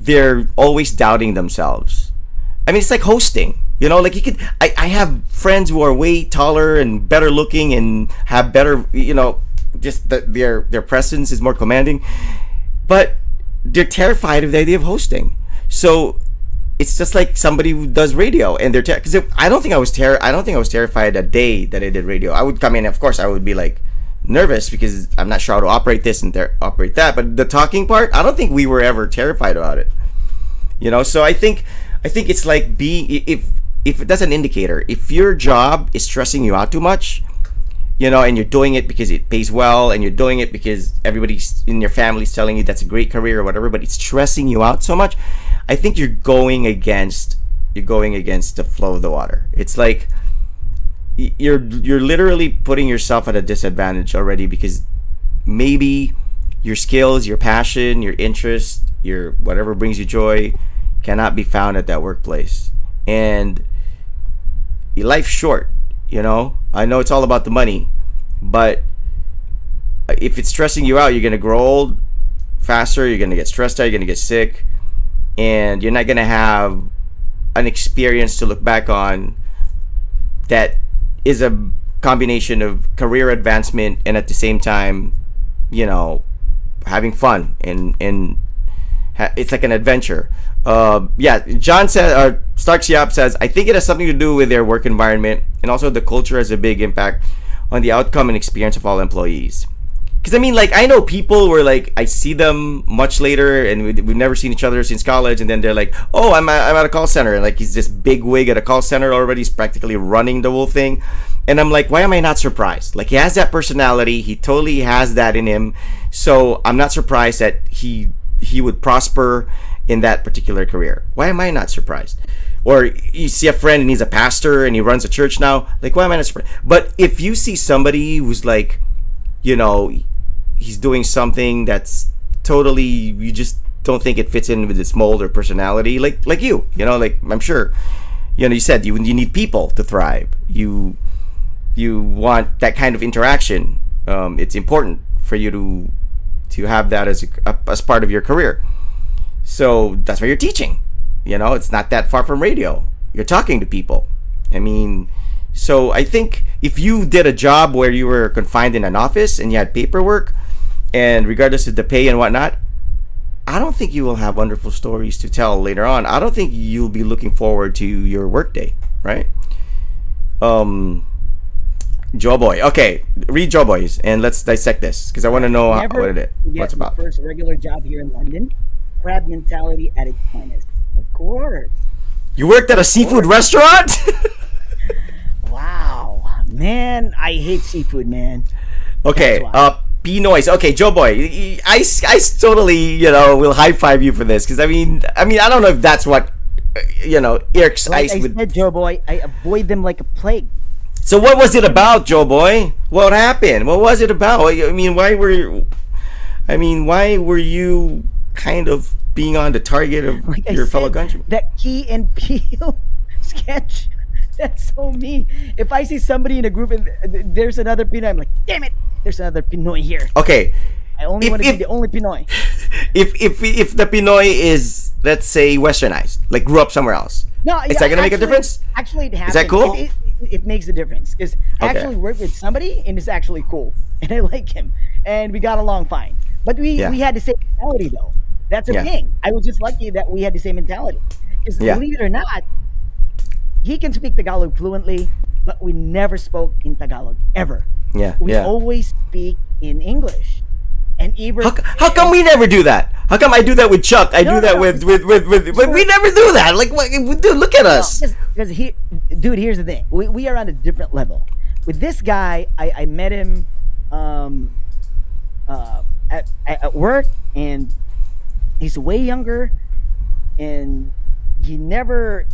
they're always doubting themselves. I mean, it's like hosting. Like you could. I have friends who are way taller and better looking and have better. Just their presence is more commanding, but they're terrified of the idea of hosting. So it's just like somebody who does radio, and they're because I don't think I was terrified a day that I did radio. I would come in, of course, I would be like nervous because I'm not sure how to operate this and operate that. But the talking part, I don't think we were ever terrified about it. So I think it's like if that's an indicator. If your job is stressing you out too much, and you're doing it because it pays well, and you're doing it because everybody in your family's telling you that's a great career or whatever, but it's stressing you out so much, I think you're going against the flow of the water. It's like you're literally putting yourself at a disadvantage already, because maybe your skills, your passion, your interest, your whatever brings you joy cannot be found at that workplace. And life's short. I know it's all about the money, but if it's stressing you out, you're gonna grow old faster. You're gonna get stressed out. You're gonna get sick, and you're not gonna have an experience to look back on that is a combination of career advancement and at the same time, having fun and it's like an adventure. John said, Starks Yap says, I think it has something to do with their work environment, and also the culture has a big impact on the outcome and experience of all employees. Because I mean, like, I know people where like I see them much later, and we've never seen each other since college, and then they're like, oh, I'm at a call center, and like he's this big wig at a call center already. He's practically running the whole thing, and I'm like, why am I not surprised? Like, he has that personality, he totally has that in him, so I'm not surprised that he would prosper in that particular career. Why am I not surprised? Or you see a friend and he's a pastor and he runs a church now, like, why am I not surprised? But if you see somebody who's like, he's doing something that's totally, you just don't think it fits in with his mold or personality, like you like I'm sure you said you need people to thrive. You want that kind of interaction. It's important for you to have that as part of your career. So that's why you're teaching. It's not that far from radio. You're talking to people. I mean, So I think if you did a job where you were confined in an office and you had paperwork, and regardless of the pay and whatnot, I don't think you will have wonderful stories to tell later on. I don't think you'll be looking forward to your workday, right? Joe Boy. Okay, read Joe Boys and let's dissect this because I want to know what it is. What's My about? first regular job here in London. Crab mentality at its finest. Of course. You worked at a seafood restaurant? Wow, man, I hate seafood, man. Okay, That's why. Pinoys. Okay, Joe Boy, I totally, will high five you for this because I don't know if that's what, irks Like Ice I with. said, Joe Boy, I avoid them like a plague. So what was it about, Joe Boy? What happened? What was it about? Why were you kind of being on the target of Like I your fellow said, countrymen? that Key and Peele sketch. That's so me. If I see somebody in a group and there's another Pinoy, I'm like, damn it, there's another Pinoy here. Okay, I only If- want to if- be the only Pinoy. if the Pinoy is, let's say, westernized, like grew up somewhere else, No, is that gonna make a difference? Actually, it happens. that cool? It makes a difference because I Okay. actually work with somebody and it's actually cool and I like him and we got along fine. But we had the same mentality though. That's the Yeah. thing. I was just lucky that we had the same mentality. Because Yeah. believe it or not, he can speak Tagalog fluently, but we never spoke in Tagalog ever. Yeah, We yeah. always speak in English. And even How come we never do that? How come I do that with Chuck? I do No, that no, with but we never do that. Like, what, dude, look at us. Because dude, here's the thing. We are on a different level. With this guy, I met him at work, and he's way younger, and he never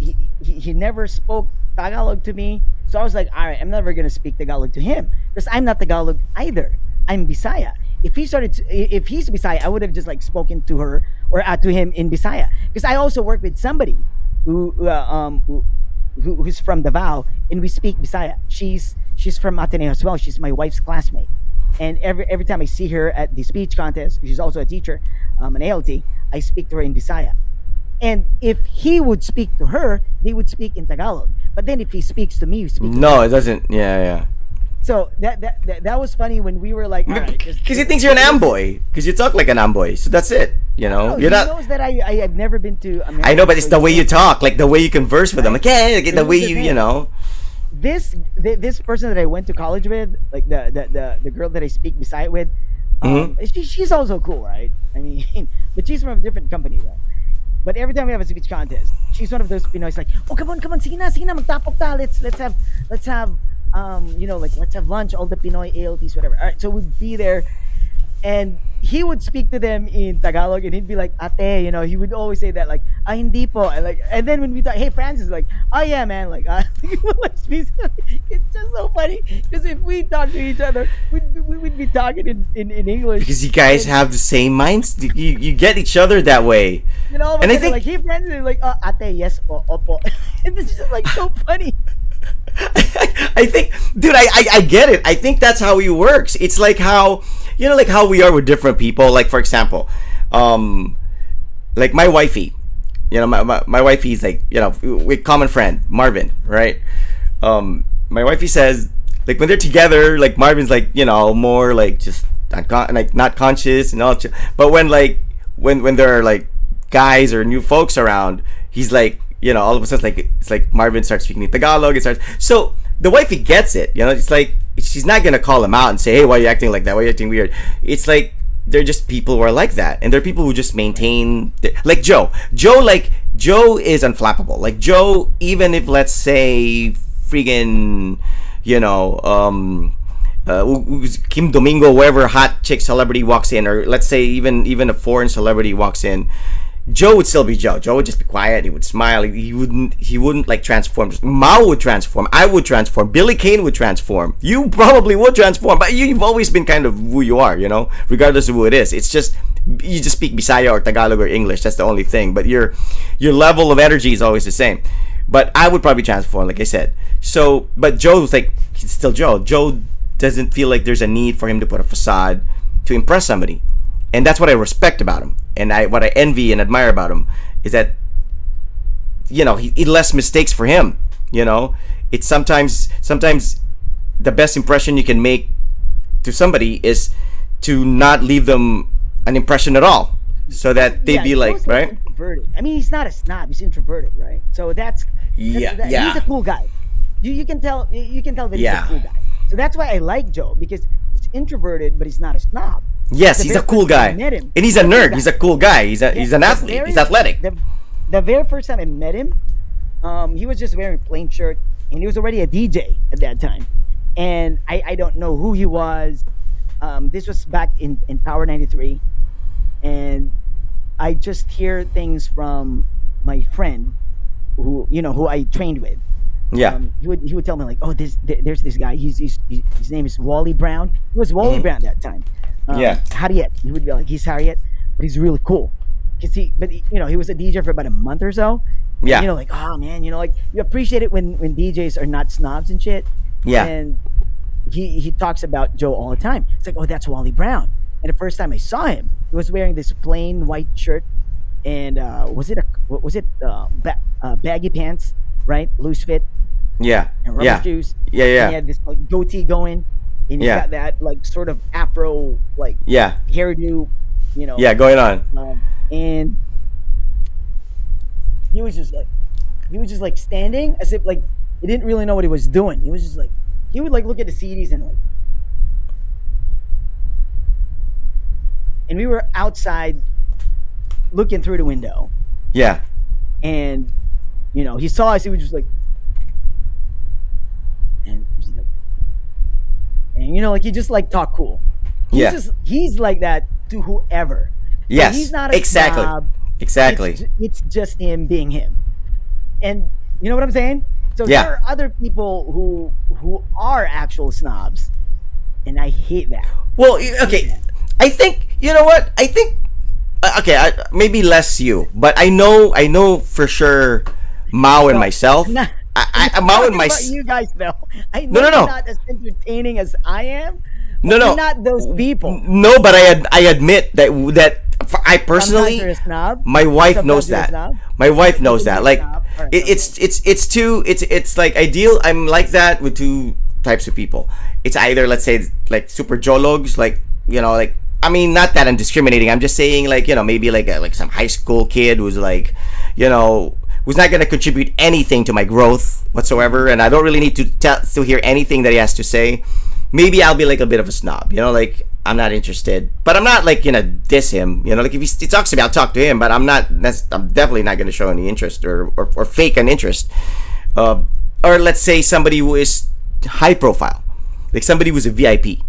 spoke Tagalog to me. So I was like, all right, I'm never gonna speak Tagalog to him because I'm not Tagalog either. I'm Bisaya. If he's Bisaya, I would have just like spoken to her or to him in Bisaya because I also work with somebody who's from Davao and we speak Bisaya. She's from Ateneo as well. She's my wife's classmate, and every time I see her at the speech contest, she's also a teacher, an ALT. I speak to her in Bisaya. And if he would speak to her, they would speak in Tagalog. But then if he speaks to me, we speak. No, it doesn't. Yeah. So that was funny when we were like, all right, Because he thinks you're an amboy. Because you talk like an amboy. So that's it. You know, No, you're he not. knows that I've never been to America. I know, but it's so the way he you can't- talk, like the way you converse with them. Like, yeah, like, the Here's way the you, thing. know. This person that I went to college with, like the girl that I speak beside with, she's also cool, right? I mean, but she's from a different company though. But every time we have a speech contest, she's one of those Pinoys like, oh come on, sige na, magtapok ta, let's have let's have lunch, all the Pinoy ALTs, whatever. All right, so we'd be there, and he would speak to them in Tagalog, and he'd be like, ate, he would always say that like, hindi po, and then when we talk, hey Francis, like, oh yeah man, like, let's be, it's just so funny because if we talk to each other, we'd be talking in English Because you guys And- have the same minds. You get each other that way. all of a And I sudden, think- like, hey Francis, like, oh ate, yes po, opo, and it's just like so funny. I think, dude, I get it. I think that's how he works. It's like how, like how we are with different people. Like, for example, like my wifey, my wifey's like, we common friend, Marvin, right? My wifey says, like, when they're together, like, Marvin's like, more like just not conscious and all. But when there are like guys or new folks around, he's like, all of a sudden, like, it's like Marvin starts speaking in Tagalog. So the wifey gets it. It's like she's not gonna call him out and say, "Hey, why are you acting like that? Why are you acting weird?" It's like they're just people who are like that, and they're people who just maintain. Like Joe. Joe is unflappable. Like Joe, even if let's say friggin', Kim Domingo, whoever hot chick celebrity walks in, or let's say even a foreign celebrity walks in, Joe would still be Joe. Joe would just be quiet. He would smile. He wouldn't like transform. Mao would transform. I would transform. Billy Kane would transform. You probably would transform, but you've always been kind of who you are, regardless of who it is. It's just you just speak Bisaya or Tagalog or English. That's the only thing. But your level of energy is always the same. But I would probably transform, like I said. So, but Joe's like, he's still Joe. Joe doesn't feel like there's a need for him to put a facade to impress somebody. And that's what I respect about him. And what I envy and admire about him is that, he less mistakes for him, It's sometimes the best impression you can make to somebody is to not leave them an impression at all, so that they'd Yeah, be like, Joe's like right? introverted. I mean, he's not a snob. He's introverted, right? So Yeah, he's a yeah, cool guy. You can tell that he's a yeah. cool guy. So that's why I like Joe because he's introverted, but he's not a snob. Yes, The he's a very cool first time I guy, met him, and he's he's a a cool nerd. guy. He's a cool guy. Yeah, He's an athlete. He's athletic. the very first time I met him, he was just wearing a plain shirt, and he was already a DJ at that time. And I don't know who he was. This was back in Power 93, and I just hear things from my friend who I trained with. Yeah, He would tell me like, oh, there's this guy. His name is Wally Brown. He was Wally Mhm. Brown that time. Yeah. Harriet. He would be like, he's Harriet, but he's really cool. Cause he was a DJ for about a month or so. Yeah. And, like, oh man, like you appreciate it when DJs are not snobs and shit. Yeah. And he talks about Joe all the time. It's like, oh, that's Wally Brown. And the first time I saw him, he was wearing this plain white shirt, and baggy pants, right, loose fit, Yeah. and rubber Yeah. shoes. Yeah. And he Yeah. had this like goatee going, and he Yeah. got that like sort of afro like Yeah. hairdo, you know. Yeah. Going on. And he was just like standing as if like he didn't really know what he was doing. He was just like he would like look at the CDs and like, and we were outside looking through the window, Yeah. and he saw us. He was just like, and just like, and like he just like talk cool. Yeah. He's like that to whoever. So Yes. he's not a Exactly. snob. Exactly. It's just him being him, and you know what I'm saying. So Yeah. there are other people who are actual snobs, and I hate that. Well, okay. I think you know what. I think okay. Maybe less you, but I know for sure. Mao and myself. I'm not, Mao and talking my. about you guys, though. I No, know no, you're no. not as entertaining as I am. No, no. You're not those people. No, but I admit that I personally, Sometimes you're a snob. my wife Sometimes knows you're a that. snob. My wife knows You're that. a Like snob. All right, it's like ideal. I'm like that with two types of people. It's either, let's say, like super jologs, like like, I mean, not that I'm discriminating. I'm just saying, like, maybe like some high school kid who's like, who's not gonna contribute anything to my growth whatsoever, and I don't really need to hear anything that he has to say. Maybe I'll be like a bit of a snob, like, I'm not interested, but I'm not like diss him, like if he talks to me, I'll talk to him, but I'm definitely not gonna show any interest or fake an interest. Or let's say somebody who is high profile, like somebody who's a VIP.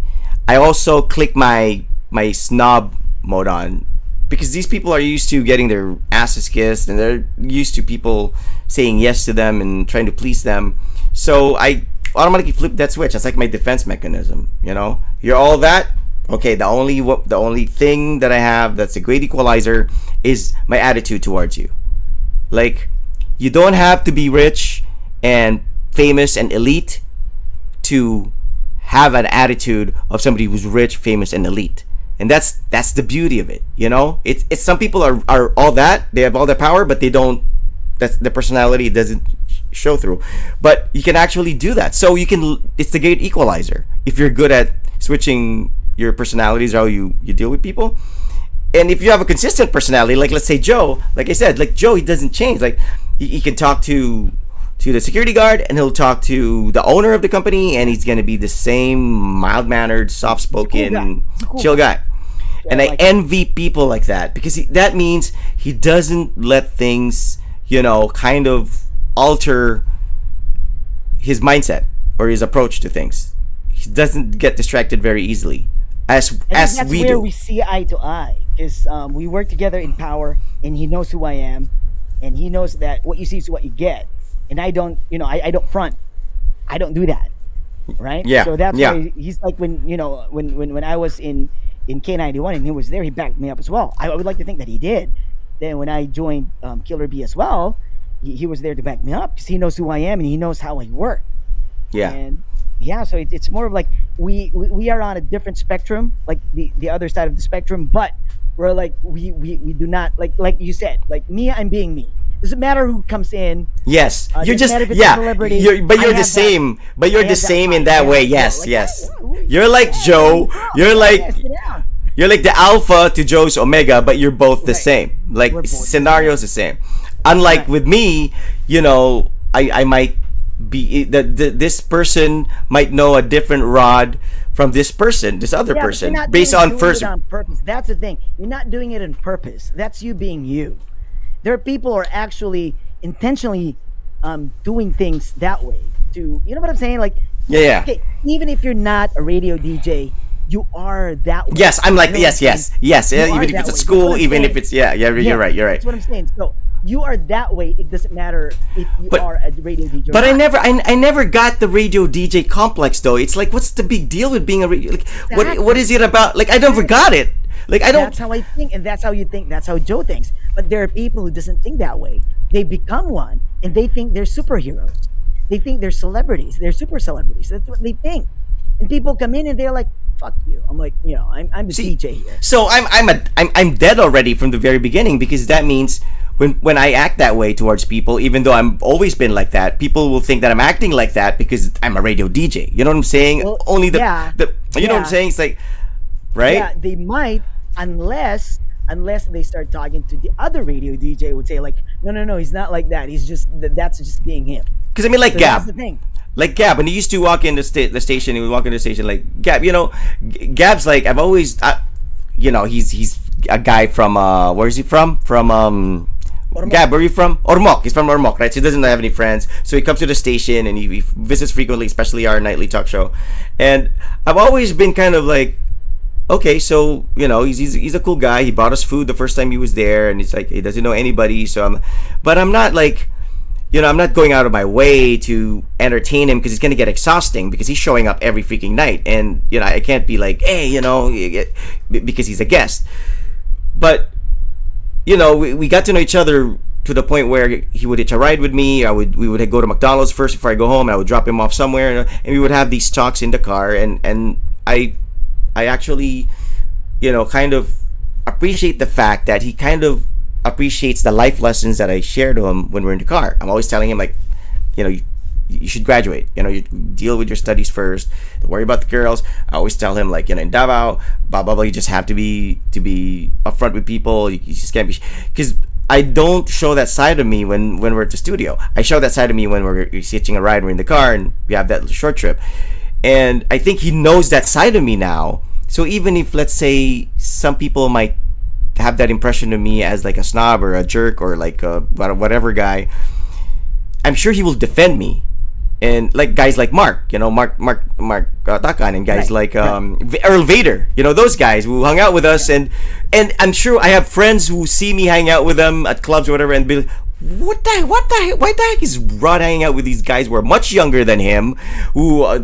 I also click my snob mode on, because these people are used to getting their asses kissed, and they're used to people saying yes to them and trying to please them. So I automatically flip that switch. That's like my defense mechanism. You're all that. Okay, the only thing that I have that's a great equalizer is my attitude towards you. Like, you don't have to be rich and famous and elite to have an attitude of somebody who's rich, famous, and elite. And that's the beauty of it. It's some people are all that, they have all the power, but they don't. That's the personality doesn't show through. But you can actually do that. So it's the great equalizer if you're good at switching your personalities, how you deal with people. And if you have a consistent personality, like let's say Joe, like I said, like Joe, he doesn't change. Like he can talk to the security guard, and he'll talk to the owner of the company, and he's gonna be the same mild-mannered, soft-spoken, chill guy. And I envy people like that, because that means he doesn't let things, kind of alter his mindset or his approach to things. He doesn't get distracted very easily, as that's we where do. we see eye to eye, because we work together in Power, and he knows who I am, and he knows that what you see is what you get, and I don't, I don't front, I don't do that, right? Yeah. So that's Yeah. why he's like, when when I was in K91 and he was there, he backed me up as well. I would like to think that he did. Then when I joined Killer B as well, he was there to back me up, because he knows who I am and he knows how I work. Yeah. And yeah, so it's more of like we are on a different spectrum, like the other side of the spectrum, but we're like we do not, like you said, like me, I'm being me. Doesn't matter who comes in. Yes, you're Doesn't just matter if it's a yeah. celebrity. But I you're the have that. same. But I you're the have that same in vibe. that I way. have that feel. Yes, Like, yes. where You're like you Joe. from? You're Yeah, like sit down. you're like the alpha to Joe's omega, but you're both the Right. same. Like We're both the scenarios same. the same. Unlike Right. with me, I might be this person might know a different rod from this person, this other Yeah, but you're person, not based doing on doing it first. on purpose. That's the thing. You're not doing it on purpose. That's you being you. There are people who are actually intentionally doing things that way. To you know what I'm saying? Like, Yeah, yeah. okay, even if you're not a radio DJ, you are that way. Yes, I'm like You know what yes, I'm saying? yes, yes. You Even are if that it's at way. That's what school, I'm even if saying. it's yeah, yeah. You're Yeah, right. You're right. that's what I'm saying. So you are that way. It doesn't matter if you But are a radio DJ or But not. I never got the radio DJ complex though. It's like, what's the big deal with being a radio? Like, what is Exactly. it about? Like, I never got it. Like, I don't. That's how I think, and that's how you think. That's how Joe thinks. But there are people who doesn't think that way. They become one, and they think they're superheroes. They think they're celebrities. They're super celebrities. That's what they think. And people come in and they're like, "Fuck you." I'm like, I'm the See, DJ here. so I'm dead already from the very beginning, because that means when I act that way towards people, even though I'm always been like that, people will think that I'm acting like that because I'm a radio DJ. You know what I'm saying? Well, Only yeah, the you know what I'm yeah, saying? It's like, yeah. right? They might, unless they start talking to the other radio DJ, would say like, "No, no, no, he's not like that. He's just that's just being him." Because I mean, like So that's Gab. the thing. Like Gab, when he used to walk in the station, he would walk in the station like Gab. Gab's like, I've always, he's a guy from where is he from? From Ormoc. Gab, where are you from? Ormoc. He's from Ormoc, right? So he doesn't have any friends. So he comes to the station and he visits frequently, especially our nightly talk show. And I've always been kind of like, okay, so he's a cool guy. He bought us food the first time he was there, and it's like he doesn't know anybody. But I'm not like. I'm not going out of my way to entertain him because it's gonna get exhausting because he's showing up every freaking night, and I can't be like, hey, because he's a guest. But we got to know each other to the point where he would hitch a ride with me. We would go to McDonald's first before I go home. And I would drop him off somewhere, and we would have these talks in the car, and I actually, kind of appreciate the fact that he kind of appreciates the life lessons that I share to him when we're in the car. I'm always telling him like, you should graduate. You deal with your studies first. Don't worry about the girls. I always tell him like, in Davao, blah blah blah. You just have to be upfront with people. You just can't be because I don't show that side of me when we're at the studio. I show that side of me when we're hitching a ride. We're in the car and we have that short trip. And I think he knows that side of me now. So even if, let's say, some people might have that impression of me as like a snob or a jerk or like a whatever guy, I'm sure he will defend me. And like guys like Mark Takan, and guys Right, like right. Earl Vader, those guys who hung out with us, and I'm sure I have friends who see me hang out with them at clubs or whatever, and be like, why the heck is Rod hanging out with these guys who are much younger than him, who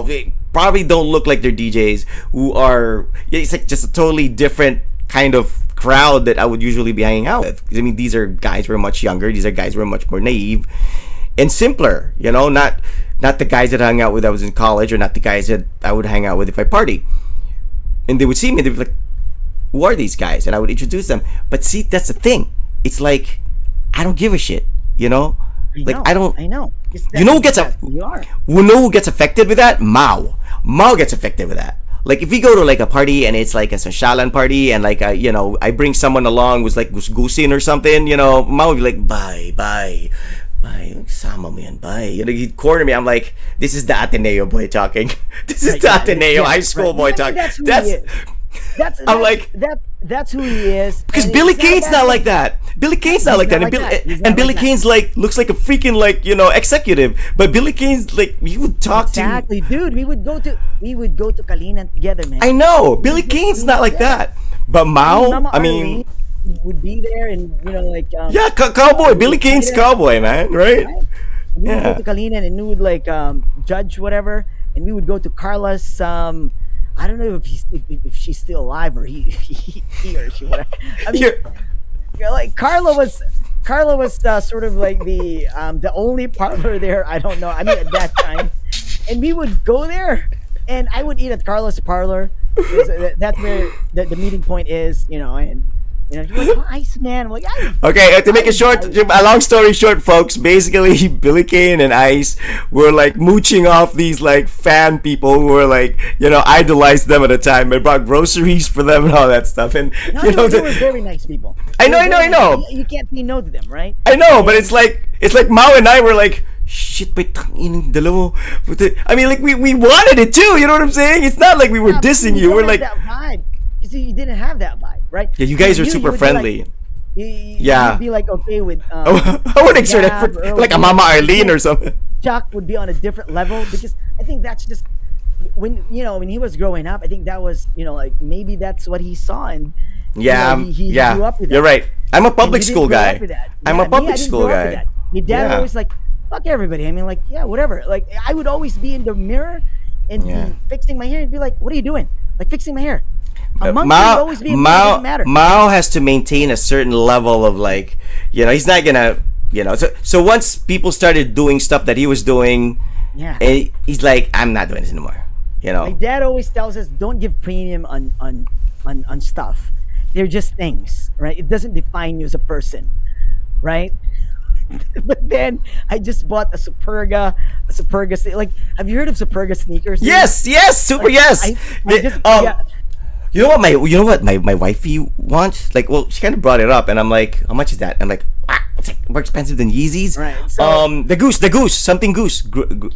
they probably don't look like they're DJs, who are it's like just a totally different kind of crowd that I would usually be hanging out with. I mean, these are guys who are much younger. These are guys who are much more naive and simpler. Not the guys that I hung out with I was in college, or not the guys that I would hang out with if I party. And they would see me, they'd be like, "Who are these guys?" And I would introduce them. But see, that's the thing. It's like I don't give a shit. I Like know. I don't. I know. Who gets You are. who gets affected with that? Mao gets affected with that. Like if we go to like a party and it's like a socialan party, and like I bring someone along who's like gusin or something, Mao would be like, bye, sama mo yan, bye. He'd corner me. I'm like, this is the Ateneo boy talking. This is Right, the yeah, Ateneo yeah, high school right. boy I mean, talking. that's who That's he is. I'm like, That's who he is. because and Billy it's not a Kane's bad not thing. like that. Billy Kane's not He's like that. not like that. He's not And Billy like that. Kane's like looks like a freaking like executive. But Billy Kane's like he would talk to. Exactly, dude. We would go to Kalinan together, man. I know Billy would go to Kane's not Kalinan like together. that. But Mao, Mama I mean, Arlene would be there, and like yeah, cowboy. Billy Kane's Kalinan, cowboy, man, right? right? We would go Yeah. to Kalinan, and we would like judge whatever, and we would go to Carla's. I don't know if she's still alive or he or she. Whatever. I mean, Here, like Carla was sort of like the only parlor there. I don't know. I mean, at that time, and we would go there, and I would eat at Carla's parlor because that's where the meeting point is, and You know, she's like, oh, Iceman. I'm like, Okay, to make I, a long story short, folks, basically Billy Kane and Ice were like mooching off these like fan people who were like, idolized them at the time. I brought groceries for them and all that stuff. And no, you know, they were very nice people. I They know, were I know, very I nice. know, You can't say no to them, right? I know, but And it's like Mao and I were like, shit, but dalawa. I mean, like we wanted it too. You know what I'm saying? It's not like we were yeah, but dissing you you. don't We're have like, that vibe. You see, you didn't have that vibe, right? yeah, you With guys are you super would be like, friendly. you'd Yeah. be like okay with I wouldn't expect that Gab, for Earl like a Grey. Mama You feel Arlene or like something. Chuck would be on a different level because I think that's just when he was growing up. I think that was like maybe that's what he saw, and Yeah, he grew yeah, up with you're that. right. I'm a And public we didn't school grow up guy. with that. I'm a Yeah, me, I public didn't school grow up with guy. that. My dad was Yeah, always like, "Fuck everybody." I mean, like, yeah, whatever. Like, I would always be in the mirror and yeah. be fixing my hair and be like, "What are you doing?" Like fixing my hair. A monkey would Mao always be a monkey. It doesn't matter. Mao has to maintain a certain level of like, he's not gonna, So once people started doing stuff that he was doing, Yeah. he's like, I'm not doing this anymore. You My know. dad always tells us, "Don't give premium on stuff. They're just things, right? It doesn't define you as a person, right?" But then I just bought like, have you heard of Superga sneakers, dude? Yes, yes, super Like yes. I just yeah. You know what my wifey wants? Like, well, she kind of brought it up, and I'm like, how much is that? I'm like, it's like more expensive than Yeezys. Right, so the goose, something goose, goose,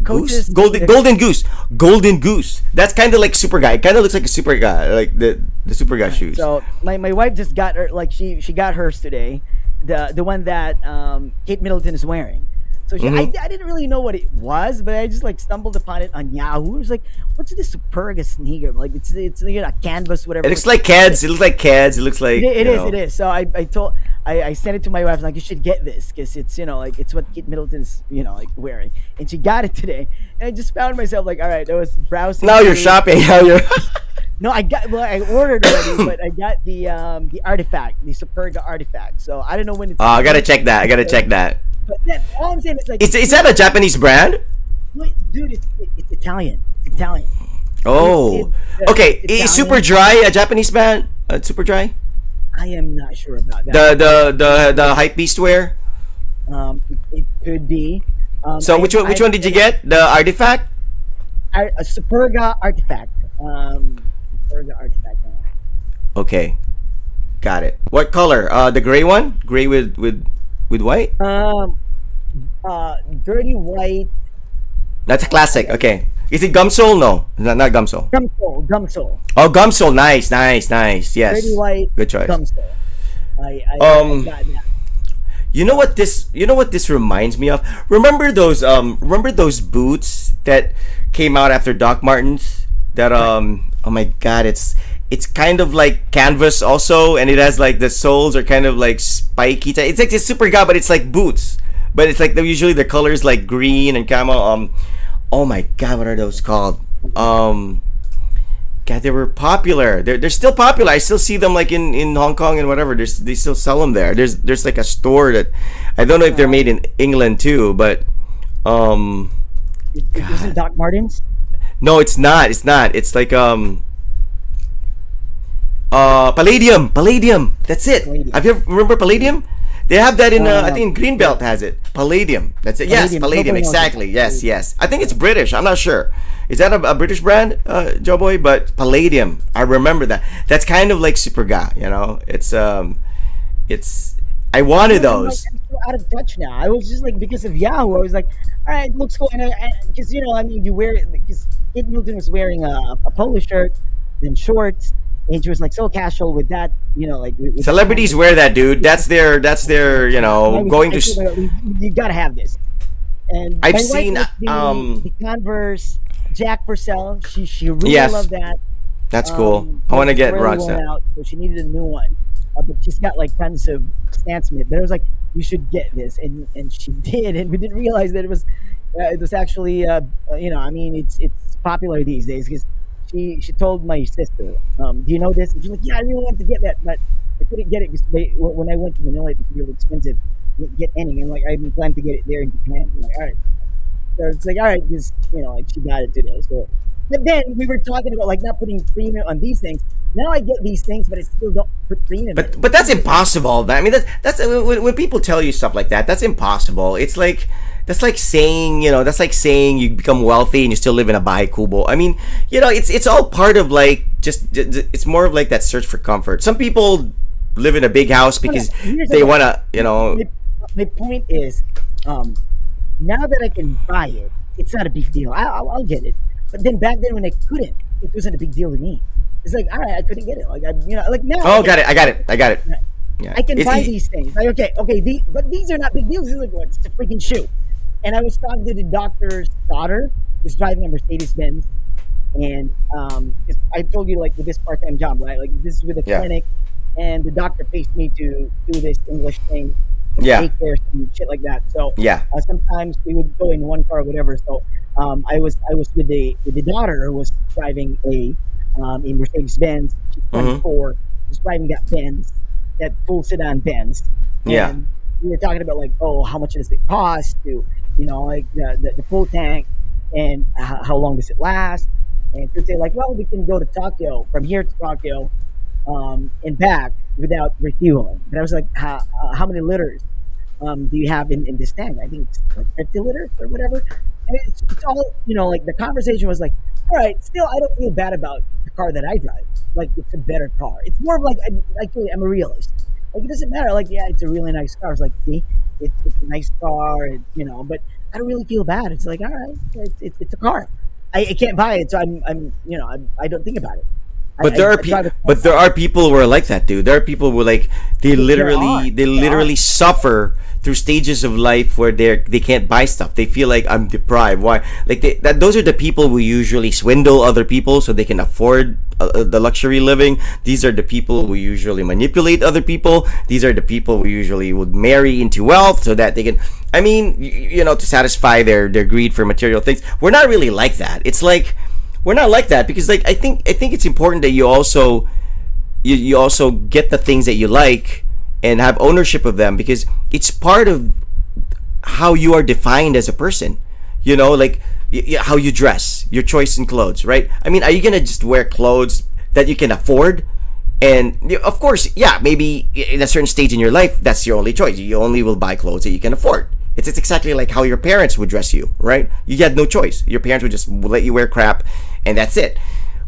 Coaches, golden goose. That's kind of like super guy. It kind of looks like a super guy, like the super guy shoes. so my wife just got her, like, she got hers today, the one that Kate Middleton is wearing. So I didn't really know what it was, but I just like stumbled upon it on Yahoo. It was like, what's this Superga sneaker? Like, it's a canvas, whatever. It looks like Keds. It looks like Keds. It looks like It is. So I sent it to my wife, like, you should get this because it's like it's what Kate Middleton's like wearing, and she got it today. And I just found myself like, all right, I was browsing. Now you're through- shopping. Now you're. No, I ordered already, but I got the artifact, the Superga artifact. So I don't know when it's. Oh, I gotta check that. I gotta check that. But then, all I'm saying is like, Is that a Japanese brand? wait, dude, it's Italian. It's Italian. Oh, It's okay. Italian. Is Super Dry a Japanese band? Super Dry? I am not sure about that. The hype beast wear. It could be. So which one did you get? The artifact? A Superga artifact. Superga artifact. Okay, got it. What color? The gray one? Gray with white? Dirty white That's a classic. Okay. Is it gumsole? No, not gumsole. gumsole. Oh, gumsole. Nice. Yes. Dirty white. Good choice. Gumsole. I Um, got that. You know what this reminds me of? Remember those boots that came out after Doc Martens? That oh my god, it's kind of like canvas also, and it has like the soles are kind of like spiky. It's like a super guy, but it's like boots. But it's like usually the colors like green and camo. Oh my god, what are those called? God, they were popular. They're still popular. I still see them like in Hong Kong and whatever. They still sell them there. There's like a store that I don't know if they're made in England too, but Is it Doc Martens? no, it's not. It's not. It's like Palladium. That's it. Palladium. Have you remember Palladium? They have that in I Um, think Greenbelt has it. Palladium. That's it. Yes, Palladium. Palladium. Nobody knows Exactly. it. Yes, yes. I think it's British. I'm not sure. Is that a British brand, Joe Boy? But Palladium. I remember that. That's kind of like Superga. It's. I wanted those. I'm so out of touch now. I was just like, because of Yahoo, I was like, all right, looks cool. And because I mean, you wear it because Kate Middleton was wearing a polo shirt, then shorts, and she was like so casual with that. Like with Celebrities wear that, dude. That's their. Going to. You gotta have this. And I've my wife seen, liked the Converse Jack Purcell. She really Yes. loved that. That's cool. I want to get Really Ron worn set. out, so she needed a new one. But she's got like tons of Stan Smith. But I was like, you should get this, and she did, and we didn't realize that it was actually I mean it's popular these days because she told my sister, do you know this? And she's like, yeah, I really want to get that, but I couldn't get it because when I went to Manila, it was really expensive. Didn't get any. And like I didn't plan to get it there in Japan. I'm like, all right. So it's like, all right, because like she got it today. So, but then we were talking about like not putting premium on these things. Now I get these things, but I still don't put green in it. But that's impossible. I mean, that's when people tell you stuff like that. That's impossible. It's like that's like saying, that's like saying you become wealthy and you still live in a bahay kubo. I mean, it's all part of like it's more of like that search for comfort. Some people live in a big house No, no. because Here's the they thing. wanna, My point is, um, now that I can buy it, it's not a big deal. I'll get it. But then back then when I couldn't, it wasn't a big deal to me. It's like, all right, I couldn't get it. Like like now I Oh, can. got it. I got it. Yeah. I can It's buy these things. Like, okay, but these are not big deals. These are like, what? It's a freaking shoe. And I was talking to the doctor's daughter, who's driving a Mercedes Benz, and I told you like with this part-time job, right? Like this is with a yeah. clinic, and the doctor pays me to do this English thing, and Yeah. daycare and shit like that. So Yeah. sometimes we would go in one car or whatever. So I was with the daughter who was driving a Mercedes Benz. She's Mhm. 24. She's driving that Benz, that full sedan Benz, Yeah. and we were talking about like, oh, how much does it cost to, like the full tank, and how long does it last? And she'd say like, well, we can go to Tokyo from here to Tokyo, and back without refueling. And I was like, how many liters do you have in this tank? I think it's like 50 liters or whatever. And it's all, like the conversation was like, all right, still, I don't feel bad about the car that I drive. Like, it's a better car. It's more of like, actually, I'm a realist. Like, it doesn't matter. Like, yeah, it's a really nice car. It's like, see, it's a nice car, but I don't really feel bad. It's like, all right, it's a car. I can't buy it, so I don't think about it. But there are I drive a car. but there are people who are like that, dude. There are people who like There are. they There are. literally suffer through stages of life where they can't buy stuff. They feel like I'm deprived. Why? Like those are the people who usually swindle other people so they can afford the luxury living. These are the people who usually manipulate other people. These are the people who usually would marry into wealth so that they can. I mean, to satisfy their greed for material things. We're not really like that. It's like we're not like that because like I think it's important that you also you also get the things that you like and have ownership of them because it's part of how you are defined as a person. Like how you dress, your choice in clothes, right? I mean, are you gonna just wear clothes that you can afford? And of course, yeah, maybe in a certain stage in your life, that's your only choice. You only will buy clothes that you can afford. It's exactly like how your parents would dress you, right? You had no choice. Your parents would just let you wear crap, and that's it.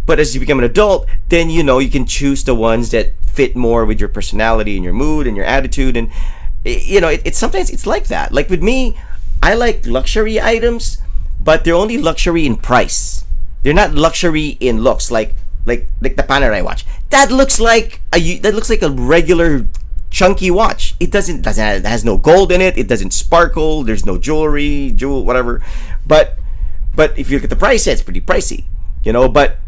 But as you become an adult, then you can choose the ones that fit more with your personality and your mood and your attitude. And it's sometimes it's like that. Like with me, I like luxury items, but they're only luxury in price. They're not luxury in looks. Like the Panerai watch. That looks like a regular chunky watch. It has no gold in it. It doesn't sparkle. There's no jewel, whatever. But if you look at the price, it's pretty pricey. But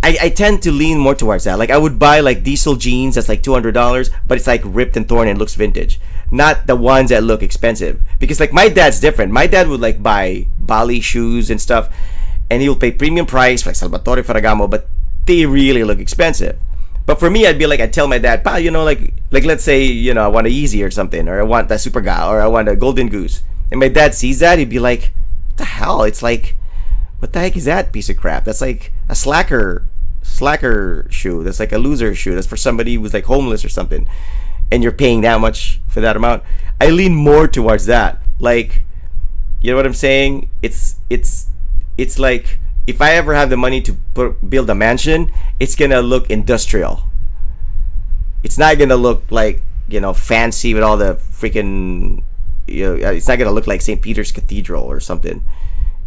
I tend to lean more towards that. Like I would buy like diesel jeans that's like $200, but it's like ripped and torn and looks vintage. Not the ones that look expensive. Because like my dad's different. My dad would like buy Bali shoes and stuff, and he'll pay premium price for like Salvatore Ferragamo, but they really look expensive. But for me, I'd tell my dad, pa, like let's say, I want a Yeezy or something, or I want a Superga, or I want a Golden Goose. And my dad sees that, he'd be like, what the hell? It's like, what the heck is that piece of crap? That's like a slacker shoe. That's like a loser shoe. That's for somebody who's like homeless or something. And you're paying that much for that amount. I lean more towards that. Like, you know what I'm saying? It's like if I ever have the money to build a mansion, it's gonna look industrial. It's not gonna look like fancy with all the freaking. It's not gonna look like St. Peter's Cathedral or something.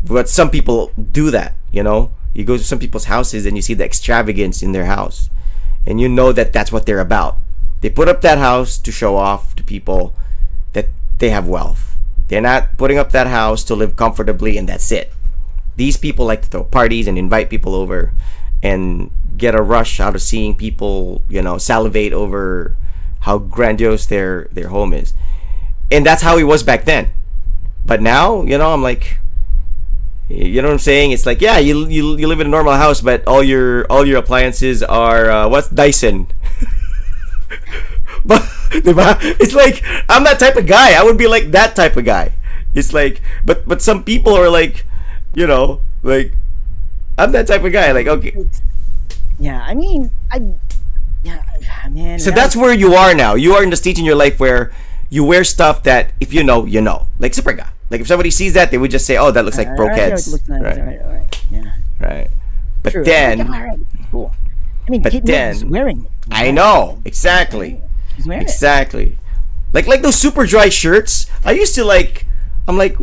But some people do that. You go to some people's houses and you see the extravagance in their house, and you know that that's what they're about. They put up that house to show off to people that they have wealth. They're not putting up that house to live comfortably and that's it. These people like to throw parties and invite people over and get a rush out of seeing people, salivate over how grandiose their home is. And that's how it was back then. But now, I'm like, you know what I'm saying? It's like, yeah, you live in a normal house, but all your appliances are what's Dyson. But it's like I'm that type of guy. I would be like that type of guy. It's like, but some people are like, like I'm that type of guy. Like, okay, Yeah, I mean, yeah, man. So Now that's it's where you are now. You are in the stage in your life where you wear stuff that if you know, you know. Like Superga. Like if somebody sees that, they would just say, "Oh, that looks like all right. It Brokeheads." looks nice. Right. All right. Yeah, Right. But true. It's like, all then, right, it's cool. I mean, but Kate Middleton's then, wearing it. I know exactly, She's wearing it. exactly. Like those super dry shirts. I used to like. I'm like,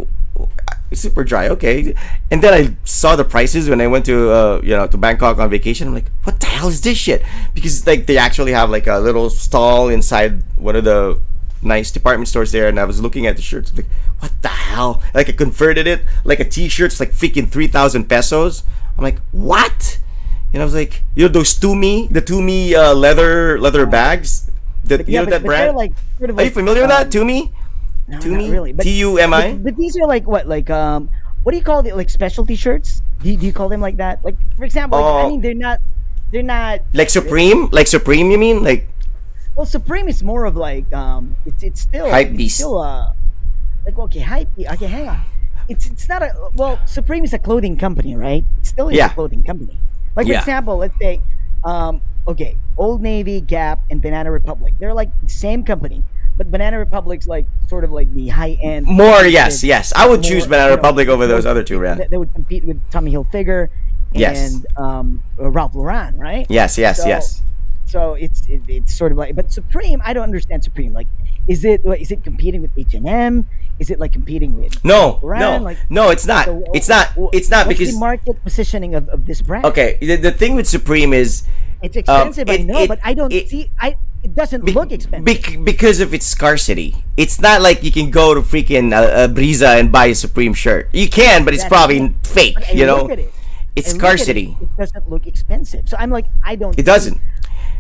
super dry, okay. And then I saw the prices when I went to to Bangkok on vacation. I'm like, what the hell is this shit? Because like they actually have like a little stall inside one of the nice department stores there, and I was looking at the shirts. Like, what the hell? Like I converted it like a t-shirt's like freaking 3,000 pesos. I'm like, what? And I was like, those the Tumi leather bags. That Yeah, that but they're brand. like sort of Are you like familiar with that Tumi? no, Tumi? not really. But Tumi? but these are like what what do you call it? Like specialty shirts? Do you call them like that? Like for example, like, I Oh, mean they're not like Supreme? Like Supreme, you mean? Like well Supreme is more of like hype it's beast. still like okay hype okay hang on. It's not a well Supreme is a clothing company, right? It still is a Yeah. clothing company. Like for Yeah. example, let's say okay, Old Navy, Gap, and Banana Republic. They're like the same company, but Banana Republic's like sort of like the high end. More, yes, yes. I would choose More, Banana Republic over those other two, that, man. that would compete with Tommy Hilfiger Yes. and Ralph Lauren, right? Yes, yes, So, yes. so it's sort of like, but Supreme, I don't understand Supreme. Like, is it competing with H&M? Is it like competing with No, Lauren? no, Like, no. It's not. so It's not. It's not what's because the market positioning of this brand? okay. The thing with Supreme is It's expensive, I know, but I don't it, see. It doesn't Be- look expensive. because of its scarcity. It's not like you can go to freaking Brisa and buy a Supreme shirt. You can, but it's Exactly. probably fake. But I You know, look at it. it's I look at it, scarcity. it doesn't look expensive. So I'm like, I don't. It doesn't.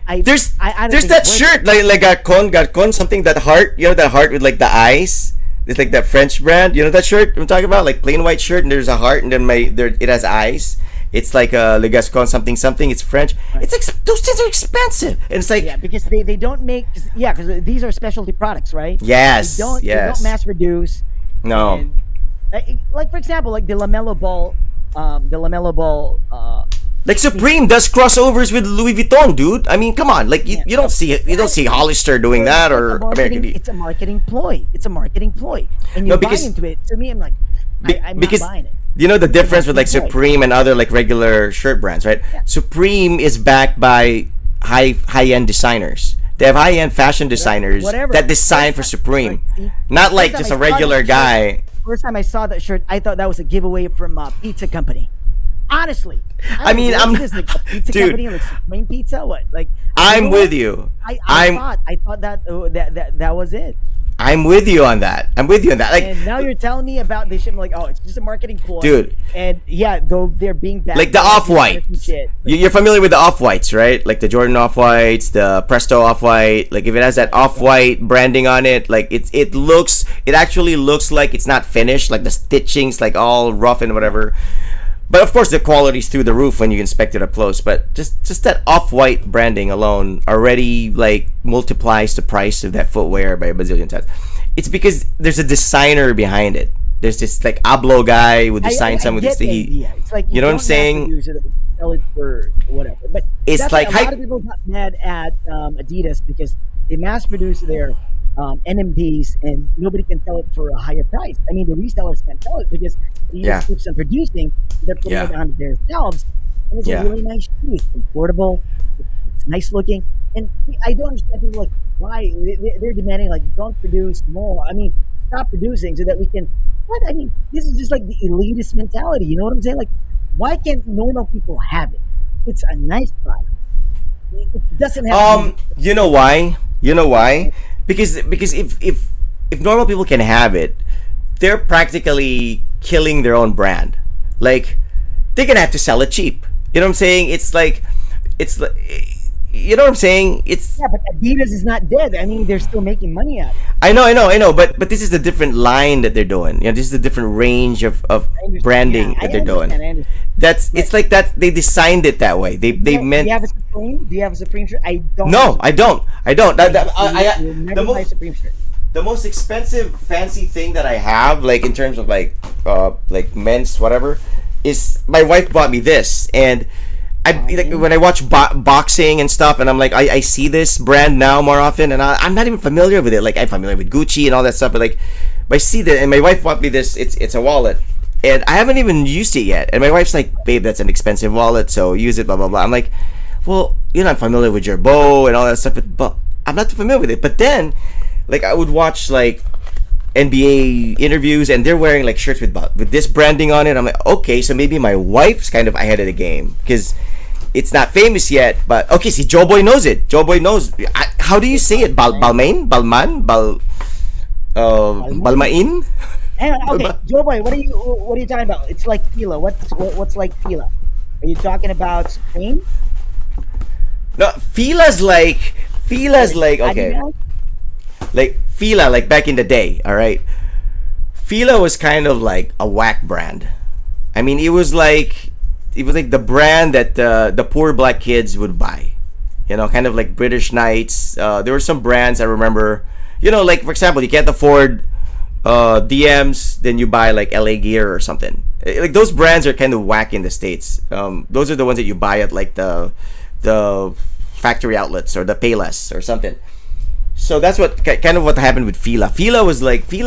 I don't There's think that it's worth shirt like Garcon something, that heart, that heart with like the eyes. It's like that French brand, that shirt I'm talking about, like plain white shirt and there's a heart and then it has eyes. It's like Le Gascon something something. It's French. Right. Those things are expensive, and it's like Yeah, because they don't make because these are specialty products, right? yes, They don't yes, mass produce. no. And, like for example, like the Lamelo Ball, Like Supreme does crossovers with Louis Vuitton, dude. I mean, come on. Like you don't see it. You don't see Hollister doing that or American Eagle. It's a marketing ploy. It's a marketing ploy, and No, you're because- buying into it. To me, I'm like, I'm Because not buying it. you know the difference with like Right. Supreme and other like regular shirt brands, right? Yeah. Supreme is backed by high end designers. They have high end fashion designers Whatever. that design for Supreme, See, not like first just time a I saw regular that guy. shirt- First time I saw that shirt, I thought that was a giveaway from a pizza company. Honestly, I mean, what I'm- is this, like a pizza dude. company, like Supreme Pizza. What? Like I'm know with what? you. I thought that that was it. I'm with you on that. I'm with you on that. Like And now you're telling me about this shit. I'm like, oh, it's just a marketing ploy, Dude. And yeah, though they're being backed like the by Off-White. shit. You're familiar with the Off-Whites, right? Like the Jordan Off-Whites, the Presto Off-White. Like if it has that Off-White branding on it, like it actually looks like it's not finished. Like the stitching's like all rough and whatever. But of course the quality's through the roof when you inspect it up close. But just that Off-White branding alone already like multiplies the price of that footwear by a bazillion times. It's because there's a designer behind it. There's this like Ablo guy who designed some of get this. the idea. It's like You know what I'm don't saying? mass produce it, sell it for whatever. But It's that's like why a lot hype- of people got mad at Adidas because they mass produce their NMDs and nobody can sell it for a higher price. I mean, the resellers can't sell it because Adidas Yeah. keeps on producing. They're putting Yeah. it on their shelves. And it's Yeah. a really nice shoe. It's comfortable. It's nice looking. And I don't understand people like why they're demanding like don't produce more. I mean, stop producing so that we can. What I mean, this is just like the elitist mentality. You know what I'm saying? Like, why can't normal people have it? It's a nice product. It doesn't have. You know why? You know why? Because if normal people can have it, they're practically killing their own brand. Like they're gonna have to sell it cheap. You know what I'm saying? It's like you know what I'm saying? It's Yeah, but Adidas is not dead. I mean, they're still making money out of it. I know. But this is a different line that they're doing. This is a different range of I understand. branding Yeah, that they're doing. I understand. That's it's like that. They designed it that way. They meant. Do you have a Supreme? Do you have a Supreme shirt? I don't. No, I don't. You'll never buy a Supreme shirt. The most expensive fancy thing that I have, like in terms of like men's whatever, is my wife bought me this, and like when I watch boxing and stuff, and I'm like, I see this brand now more often, and I'm not even familiar with it. Like I'm familiar with Gucci and all that stuff, but I see that, and my wife bought me this. It's a wallet, and I haven't even used it yet. And my wife's like, babe, that's an expensive wallet, so use it, blah blah blah. I'm like, well, I'm familiar with your bow and all that stuff, but I'm not familiar with it. But then, like, I would watch like NBA interviews, and they're wearing like shirts with this branding on it. I'm like, okay, so maybe my wife's kind of ahead of the game because it's not famous yet. But okay, see, Joe Boy knows it. Joe Boy knows. How do you say it? Balmain, Balman, Balmain. Hang on, okay, Joe Boy, what are you talking about? It's like Fila. What's like Fila? Are you talking about Supreme? No, Fila's like okay. Adidas? Like Fila, like back in the day, all right. Fila was kind of like a whack brand. I mean, it was like the brand that the poor black kids would buy. Kind of like British Knights. There were some brands I remember. Like for example, you can't afford DMs, then you buy like LA Gear or something. Like those brands are kind of whack in the States. Those are the ones that you buy at like the factory outlets or the Payless or something. So that's what kind of what happened with Fila. Fila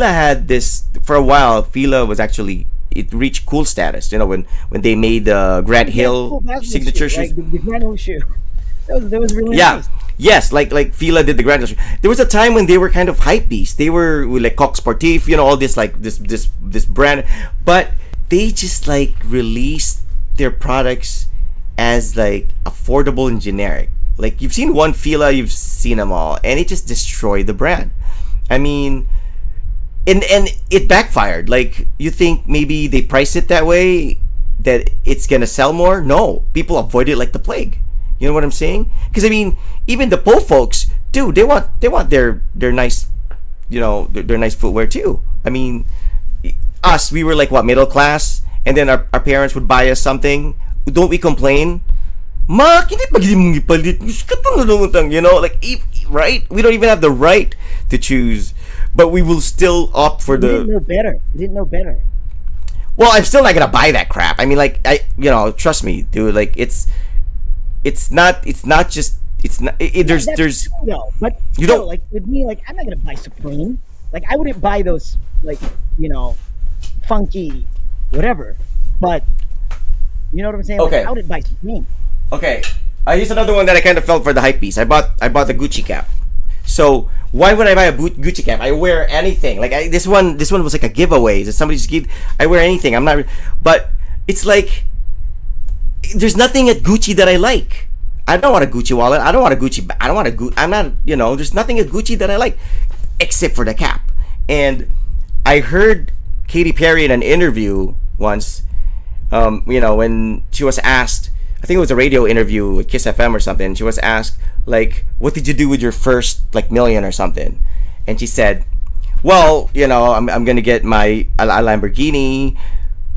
had this for a while. Fila was actually, it reached cool status. When they made the Grant Hill signature shoes. Like the Grant Hill shoe. That was really yeah. nice. Yes, like Fila did the Grant Hill shoe. There was a time when they were kind of hype beasts. They were like Coq Sportif, all this like this brand, but they just like released their products as like affordable and generic. Like you've seen one Fila, you've seen them all, and it just destroyed the brand. I mean, and it backfired. Like you think maybe they priced it that way that it's gonna sell more? No, people avoid it like the plague. You know what I'm saying? Because I mean, even the po folks, dude, they want their nice, their nice footwear too. I mean, us, we were like what, middle class, and then our parents would buy us something. Don't we complain? Ma, hindi pa gini mong ipalit. Like, right? We don't even have the right to choose, but we will still opt for the. You didn't know better. Well, I'm still not gonna buy that crap. I mean, like, trust me, dude. Like, it's not just. There's. No, but you don't like with me. Like, I'm not gonna buy Supreme. Like, I wouldn't buy those. Like, funky, whatever. But you know what I'm saying? Okay. Like, I wouldn't buy Supreme. Okay, here's another one that I kind of felt for the hype piece. I bought the Gucci cap. So why would I buy a Gucci cap? I wear anything. Like this one was like a giveaway. Somebody just gave. I wear anything. I'm not. But it's like there's nothing at Gucci that I like. I don't want a Gucci wallet. I don't want a Gucci. I don't want a Gucci. I'm not. There's nothing at Gucci that I like, except for the cap. And I heard Katy Perry in an interview once. When she was asked. I think it was a radio interview with Kiss FM or something. She was asked, like, what did you do with your first, like, million or something? And she said, well, I'm going to get a Lamborghini,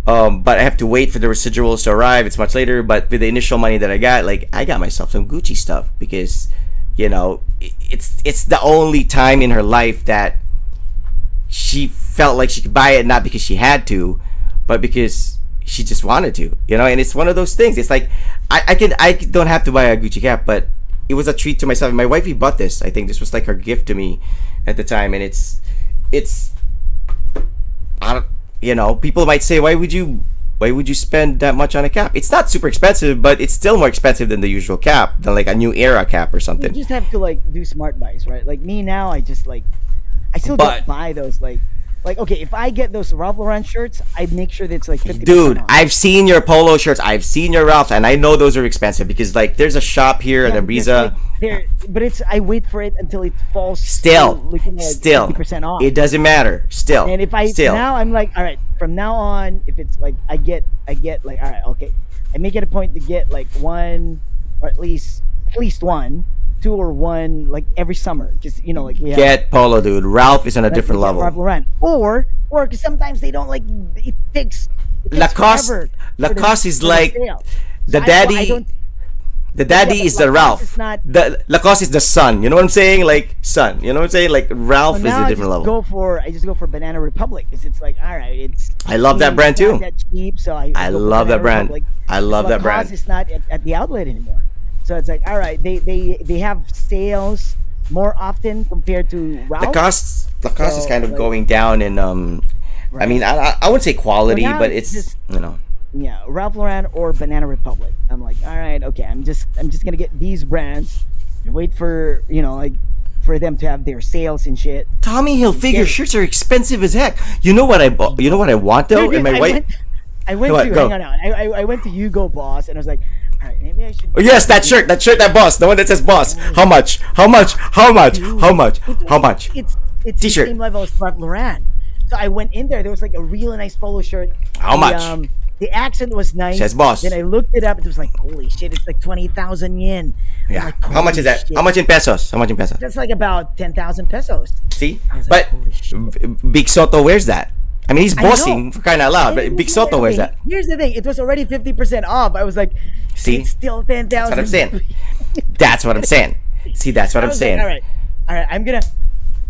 but I have to wait for the residuals to arrive. It's much later. But with the initial money that I got, like, I got myself some Gucci stuff because, it's the only time in her life that she felt like she could buy it, not because she had to, but because she just wanted to, and it's one of those things. It's like I don't have to buy a Gucci cap, but it was a treat to myself. My wifey bought this. I think this was like her gift to me at the time, and it's people might say, why would you spend that much on a cap? It's not super expensive, but it's still more expensive than the usual cap, than like a New Era cap or something. You just have to like do smart buys, right? Like me now, I still don't buy those like okay, if I get those Ralph Lauren shirts, I make sure that it's like 50%. Dude, off. I've seen your polo shirts. I've seen your Ralph, and I know those are expensive because like there's a shop here at the Briza. But I wait for it until it falls. Still, looking at 50% off. It doesn't matter. Still, and if now I'm like, all right, from now on, if it's like I get like, all right, okay, I make it a point to get like one, or at least one. 2 or 1 like every summer, just like we have. Get polo, dude. Ralph is on a different level. Ralph Lauren. Or because sometimes they don't like it takes Lacoste. Lacoste is like the daddy. The daddy but is the Lacoste is Ralph. not. The Lacoste is the son. You know what I'm saying? Like son. You know what I'm saying? Like So Ralph is now a different level. I just go for Banana Republic because it's like, all right, it's I love that cheap, brand it's not too. that cheap, so I I go for love that Banana brand. Republic. I Because love that Lacoste brand. is not at the outlet anymore, so it's like, all right, they have sales more often compared to Ralph. Lacoste is So kind of like, going down in I mean right. I wouldn't say So quality, now but it's it's just you know. yeah, Ralph Lauren or Banana Republic. I'm like, all right, okay, I'm just gonna get these brands and wait for like for them to have their sales and shit. Tommy Get Hilfiger it. shirts are expensive as heck. You know what I bought? You know what I want though? Dude, And dude, my wife. I went What? to Go. hang on. I went to Hugo Boss and I was like, all right, maybe I should. Oh, yes, that shirt, that boss, the one that says boss. How much? How much? How much? How Dude, much? How much? it's the T-shirt. same level as Ralph Lauren. So I went in there. There was like a really nice polo shirt. How much? The accent was nice. Says boss. Then I looked it up. It was like, holy shit! It's like 20,000 yen. I'm Yeah. like, How much is holy that? shit. How much in pesos? How much in pesos? That's like about 10,000 pesos. See? I was But like, holy shit. Big Soto wears that. I mean, he's I know. bossing for crying out loud, but Big Soto wears that. Here's the thing. It was already 50% off. I was like, See? it's still 10,000. That's what I'm saying. That's what I'm saying. See, that's what I I'm was saying. like, all right, I'm gonna.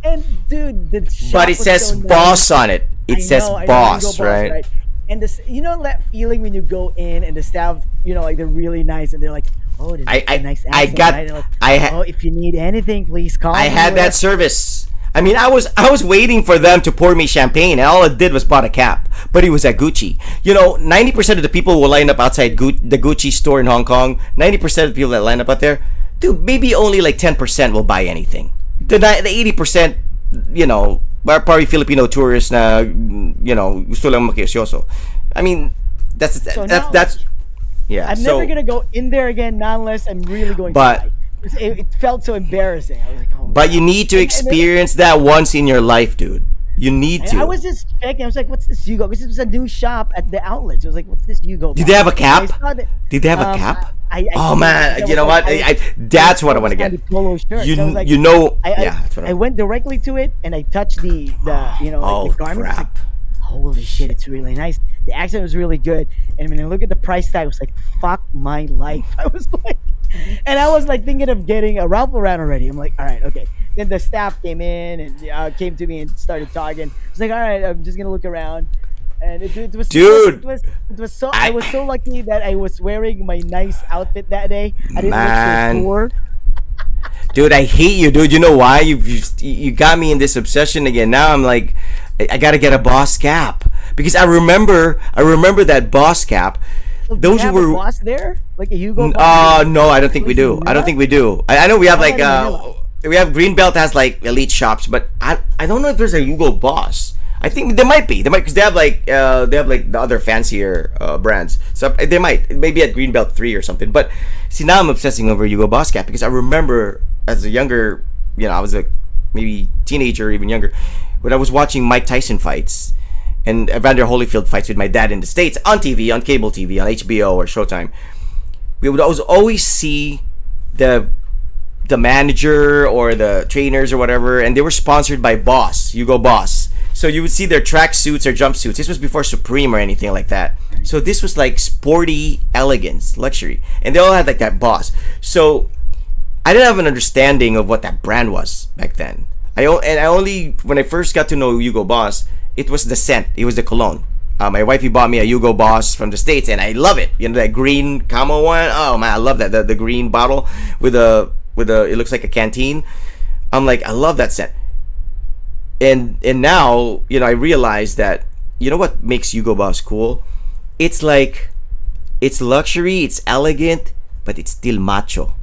And dude, the shop But it was says so nice. boss on it. It I says know, I know, boss, Hugo right? And this, that feeling when you go in and the staff, like they're really nice and they're like, oh, this is a nice I accent, got right? They're like, I ha- oh, if you need anything, please call I me. had that whatever. service. I mean, I was waiting for them to pour me champagne, and all it did was bought a cap. But it was at Gucci. 90% of the people will line up outside the Gucci store in Hong Kong. 90% of the people that line up out there, dude, maybe only like 10% will buy anything. The 80%, are probably Filipino tourists na, gusto lang makiosyoso. I mean, that's So now- yeah. I'm so, never gonna go in there again, not unless I'm really going But- to buy. It felt so embarrassing. I was like, oh. But you need to And then- experience that once in your life, dude. You need to. I was just checking. I was like, "What's this Hugo?" Because it was a new shop at the outlets. I was like, "What's this Hugo?" Did they have a cap? I saw that- Did they have a cap? I Oh think man, that you know was what? like- That's what I want to on get. the polo shirt. You So I was like, yeah, that's what I went directly to it and I touched the Oh, the garment. I was like, crap. holy shit, it's really nice. The accent was really good. And when I look at the price tag, I was like, fuck my life. I was like, and I was like thinking of getting a Ralph Lauren already. I'm like, all right, okay. Then the staff came in and came to me and started talking. I was like, all right, I'm just gonna look around. And it was Dude, it was so I was so lucky that I was wearing my nice outfit that day. I didn't Man. look so poor. Dude, I hate you, dude. You know why? You got me in this obsession again. Now I'm like, I gotta get a boss cap because I remember that boss cap. So do Those you have were a boss there, like a Hugo boss. no, I don't think we do. I don't think we do. I know we have Oh, like in Manila. we have Greenbelt has like elite shops, but I don't know if there's a Hugo Boss. I think there might be. They might because they have like the other fancier brands. So they might maybe at Greenbelt 3 or something. But see, now I'm obsessing over Hugo Boss cap because I remember as a younger, I was a maybe teenager or even younger when I was watching Mike Tyson fights and Evander Holyfield fights with my dad in the States on TV, on cable TV, on HBO or Showtime. We would always see the manager or the trainers or whatever, and they were sponsored by Boss, Hugo Boss. So you would see their track suits or jumpsuits. This was before Supreme or anything like that. So this was like sporty elegance, luxury, and they all had like that Boss. So I didn't have an understanding of what that brand was back then. I only when I first got to know Hugo Boss, it was the scent. It was the cologne. My wifey bought me a Hugo Boss from the States, and I love it. That green camo one. Oh man, I love that. The green bottle with a it looks like a canteen. I'm like, I love that scent. And now I realize that what makes Hugo Boss cool. It's like it's luxury, it's elegant, but it's still macho.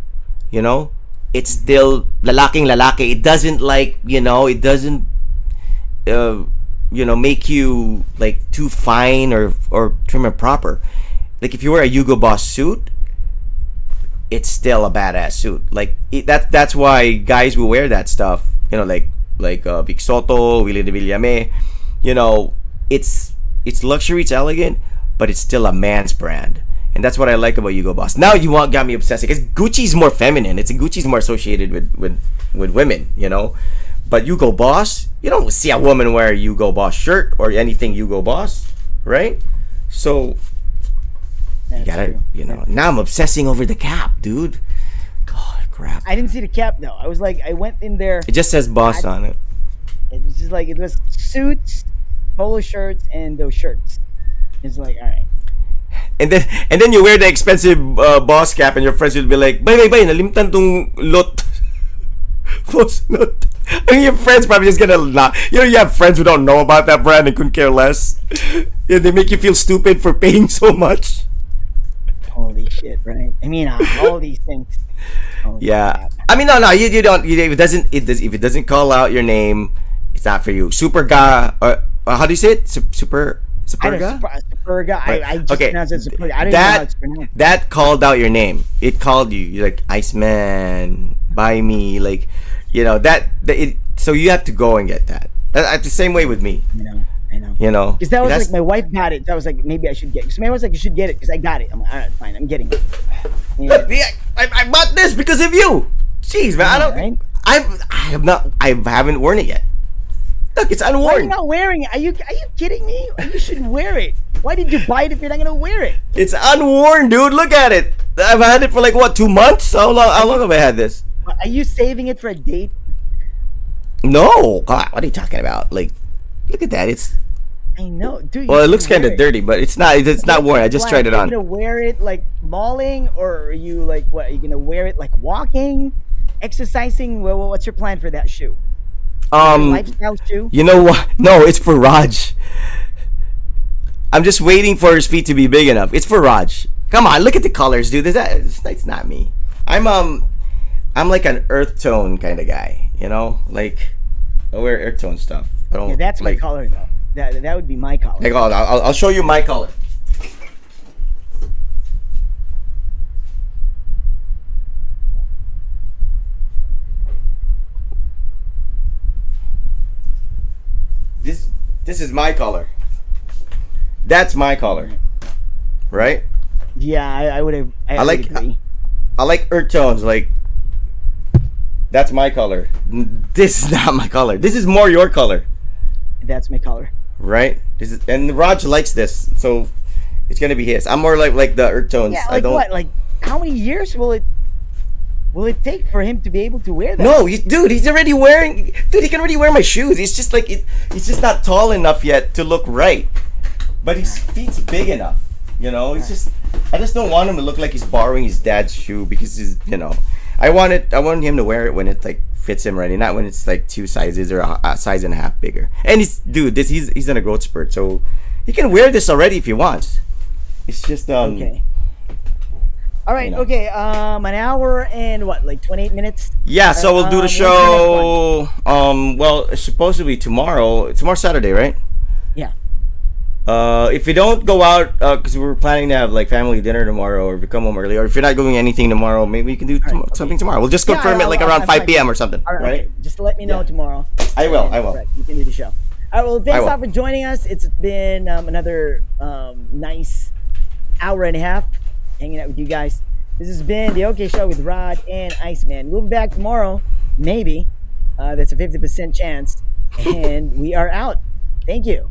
It's still lalaking lalaki. It doesn't it doesn't make you like too fine or trim and proper. Like if you wear a Hugo Boss suit, it's still a badass suit. Like that's why guys will wear that stuff. Like Vic Soto, Willie de Villame. It's luxury, it's elegant, but it's still a man's brand. And that's what I like about Hugo Boss. Now got me obsessed because Gucci's more feminine. Gucci's more associated with women, But Hugo Boss, you don't see a woman wear a Hugo Boss shirt or anything Hugo Boss, right? So You That's gotta, true. you know. That's Now I'm obsessing over the cap, dude. Oh crap! I didn't see the cap though. I was like, I went in there. It just says boss on it. It was just like it was suits, polo shirts, and those shirts. It's like, all right. And then you wear the expensive boss cap, and your friends will be like, bay, nalimtan tong lot." Boss lot. And your friends probably just gonna laugh. You know, you have friends who don't know about that brand and couldn't care less. Yeah, they make you feel stupid for paying so much. Holy shit, right? I mean, all these things. Holy Yeah, crap. I mean, no, you don't. If it doesn't, if it doesn't call out your name, it's not for you. Super ga, how do you say it? Super I don't Superga? Superga. I just Okay, pronounced it Superga. I didn't know how it's that pronounced. that called out your name. It called you. You're like Iceman, buy me, like, you know so you have to go and get that. The same way with me. I know. You know, Because that was that's like my wife got it. So I was like, maybe I should get it. Because my wife was like, you should get it because I got it. I'm like, all right, fine, I'm getting it. Look, yeah, I bought this because of you. Jeez, man, I don't. Right? I haven't worn it yet. Look, it's Why are you unworn. not wearing it? Are you kidding me? You should wear it. Why did you buy it if you're not gonna wear it? It's unworn, dude. Look at it. I've had it for like what, 2 months? How long have I had this? Are you saving it for a date? No, God, what are you talking about? Like, look at that. It's I know, dude. well, it looks kind of dirty, but it's not. It's not worn. I just tried it Are on. you gonna wear it like mauling, or are you like what? Are you gonna wear it like walking, exercising? Well, what's your plan for that shoe? Lifestyle shoe? You know what? No, it's for Raj. I'm just waiting for his feet to be big enough. It's for Raj. Come on, look at the colors, dude. It's not me. I'm like an earth tone kind of guy. You know, like I wear earth tone stuff. I don't. Yeah, that's my like, color though. That would be my color. Like, I'll show you my color. This is my color. That's my color, right? Yeah, I would have. I would like- agree. I like earth tones. Like, that's my color. This is not my color. This is more your color, That's my color. right? And Raj likes this, so it's gonna be his. I'm more like the earth tones. Yeah, I like don't. what? Like how many years will it take for him to be able to wear that? No, dude, he's already wearing. Dude, he can already wear my shoes. It's just like he's just not tall enough yet to look right. But his feet's big enough. You know, I just don't want him to look like he's borrowing his dad's shoe because I want him to wear it when it like fits him right, and not when it's like 2 sizes or a size and a half bigger. And he's in a growth spurt, so he can wear this already if he wants. It's just Okay. All right. you know. Okay. An hour and what, like 28 minutes? Yeah, so we'll do the When's the next show. Well, it's supposed to be tomorrow. Tomorrow's Saturday, right? Yeah. If we don't go out, because we're planning to have like family dinner tomorrow, or if we come home early, or if you're not doing anything tomorrow, maybe we can do something tomorrow. We'll just confirm it like around 5 p.m. or something, All right. right? Okay. Just let me know Yeah. tomorrow. I will. Right, you can do the show. All right. Well, thanks will. a lot for joining us. It's been another nice hour and a half hanging out with you guys. This has been the OK Show with Rod and Iceman. We'll be back tomorrow, maybe. That's a 50% chance, and we are out. Thank you.